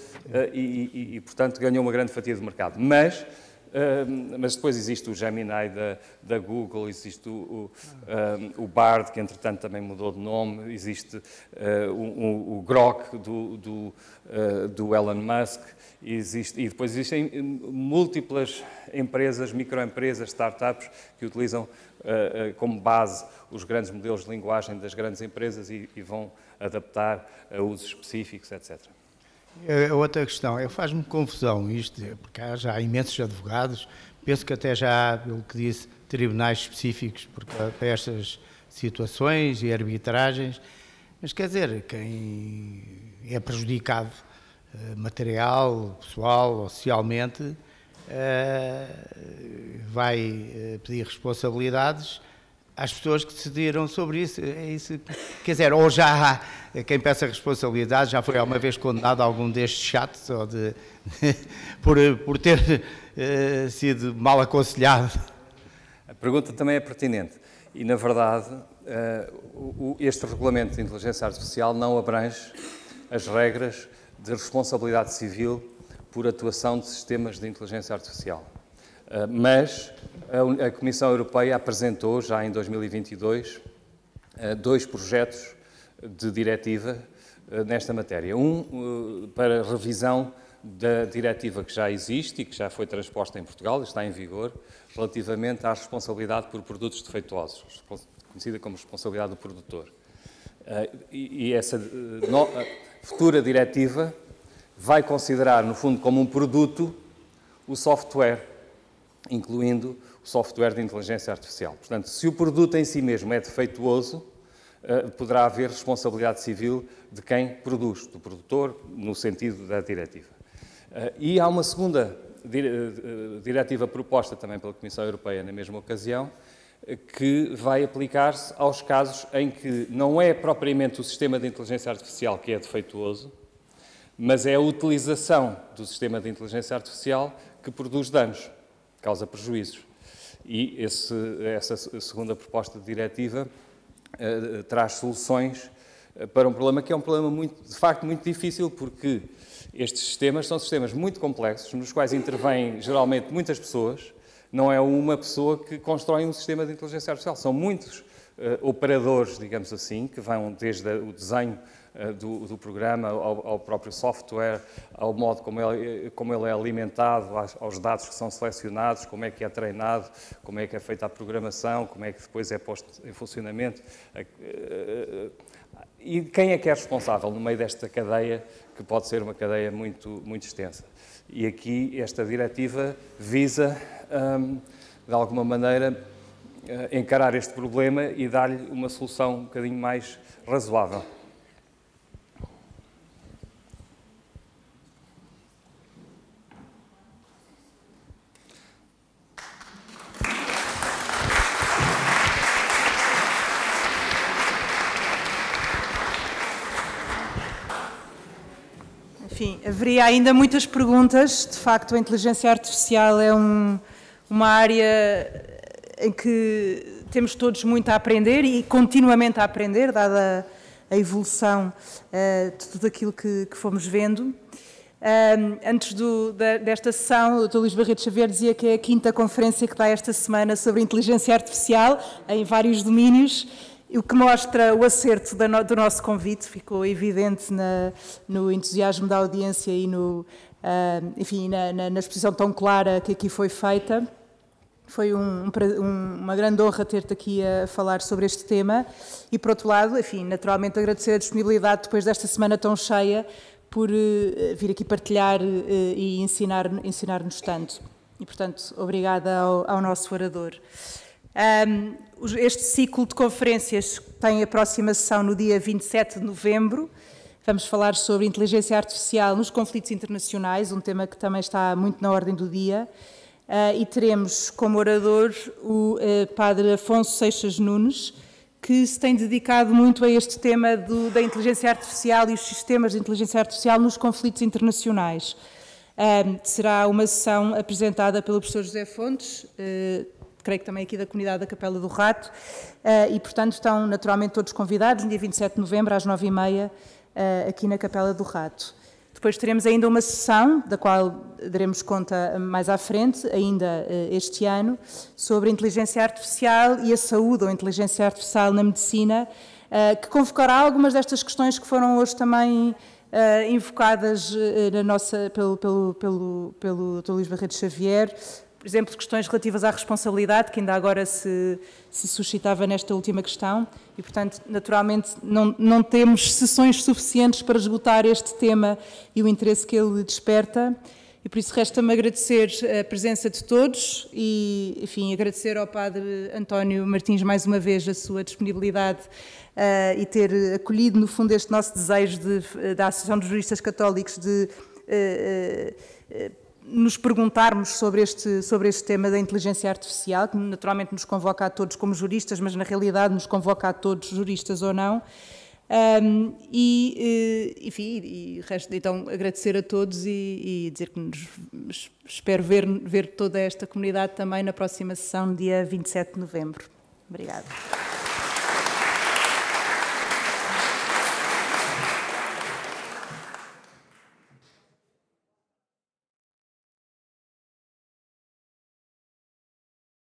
e, portanto, ganhou uma grande fatia de mercado. Mas depois existe o Gemini da Google, existe o Bard, que, entretanto, também mudou de nome, existe o Grok do Elon Musk, e depois existem múltiplas empresas, microempresas, startups, que utilizam como base os grandes modelos de linguagem das grandes empresas e vão adaptar a usos específicos, etc. Outra questão, faz-me confusão isto, porque já há imensos advogados, penso que até já há, pelo que disse, tribunais específicos para estas situações e arbitragens, mas quer dizer, quem é prejudicado material, pessoal ou socialmente, vai pedir responsabilidades às pessoas que decidiram sobre isso. É isso. Quer dizer, ou já há quem peça responsabilidade, já foi alguma vez condenado a algum destes chats ou por ter sido mal aconselhado? A pergunta também é pertinente e, na verdade, este regulamento de inteligência artificial não abrange as regras de responsabilidade civil por atuação de sistemas de inteligência artificial. Mas a Comissão Europeia apresentou, já em 2022, dois projetos de diretiva nesta matéria. Um para revisão da diretiva que já existe e que já foi transposta em Portugal, está em vigor, relativamente à responsabilidade por produtos defeituosos, conhecida como responsabilidade do produtor. E essa futura diretiva vai considerar, no fundo, como um produto o software, incluindo o software de inteligência artificial. Portanto, se o produto em si mesmo é defeituoso, poderá haver responsabilidade civil de quem produz, do produtor, no sentido da diretiva. E há uma segunda diretiva proposta também pela Comissão Europeia na mesma ocasião, que vai aplicar-se aos casos em que não é propriamente o sistema de inteligência artificial que é defeituoso, mas é a utilização do sistema de inteligência artificial que produz danos, causa prejuízos. E essa segunda proposta de diretiva traz soluções para um problema que é um problema de facto muito difícil, porque estes sistemas são sistemas muito complexos, nos quais intervêm geralmente muitas pessoas. Não é uma pessoa que constrói um sistema de inteligência artificial, são muitos operadores, digamos assim, que vão desde o desenho do programa ao próprio software, ao modo como ele é alimentado, aos dados que são selecionados, como é que é treinado, como é que é feita a programação, como é que depois é posto em funcionamento. E quem é que é responsável no meio desta cadeia, que pode ser uma cadeia muito, muito extensa? E aqui esta diretiva visa, de alguma maneira, encarar este problema e dar-lhe uma solução um bocadinho mais razoável. Enfim, haveria ainda muitas perguntas. De facto, a inteligência artificial é uma área em que temos todos muito a aprender e continuamente a aprender, dada a evolução de tudo aquilo que fomos vendo. Antes desta sessão, o Dr. Luís Barreto Xavier dizia que é a 5ª conferência que dá esta semana sobre inteligência artificial, em vários domínios, o que mostra o acerto do nosso convite. Ficou evidente no entusiasmo da audiência e enfim, na exposição tão clara que aqui foi feita. Foi uma grande honra ter-te aqui a falar sobre este tema e, por outro lado, enfim, naturalmente agradecer a disponibilidade depois desta semana tão cheia por vir aqui partilhar e ensinar-nos tanto. E, portanto, obrigada ao nosso orador. Este ciclo de conferências tem a próxima sessão no dia 27 de novembro. Vamos falar sobre inteligência artificial nos conflitos internacionais, um tema que também está muito na ordem do dia. E teremos como orador o Padre Afonso Seixas Nunes, que se tem dedicado muito a este tema da inteligência artificial e os sistemas de inteligência artificial nos conflitos internacionais. Será uma sessão apresentada pelo professor José Fontes, creio que também aqui da comunidade da Capela do Rato, e, portanto, estão naturalmente todos convidados no dia 27 de novembro, às 9h30, aqui na Capela do Rato. Depois teremos ainda uma sessão, da qual daremos conta mais à frente, ainda este ano, sobre a inteligência artificial e a saúde ou a inteligência artificial na medicina, que convocará algumas destas questões que foram hoje também invocadas pelo Dr. Luís Barreto Xavier. Por exemplo, questões relativas à responsabilidade, que ainda agora se suscitava nesta última questão, e, portanto, naturalmente, não temos sessões suficientes para esgotar este tema e o interesse que ele desperta, e por isso resta-me agradecer a presença de todos e, enfim, agradecer ao Padre António Martins mais uma vez a sua disponibilidade e ter acolhido, no fundo, este nosso desejo da Associação dos Juristas Católicos de nos perguntarmos sobre este tema da inteligência artificial, que naturalmente nos convoca a todos como juristas, mas na realidade nos convoca a todos, juristas ou não. Enfim, resta então agradecer a todos e dizer que espero ver toda esta comunidade também na próxima sessão, dia 27 de novembro. Obrigada.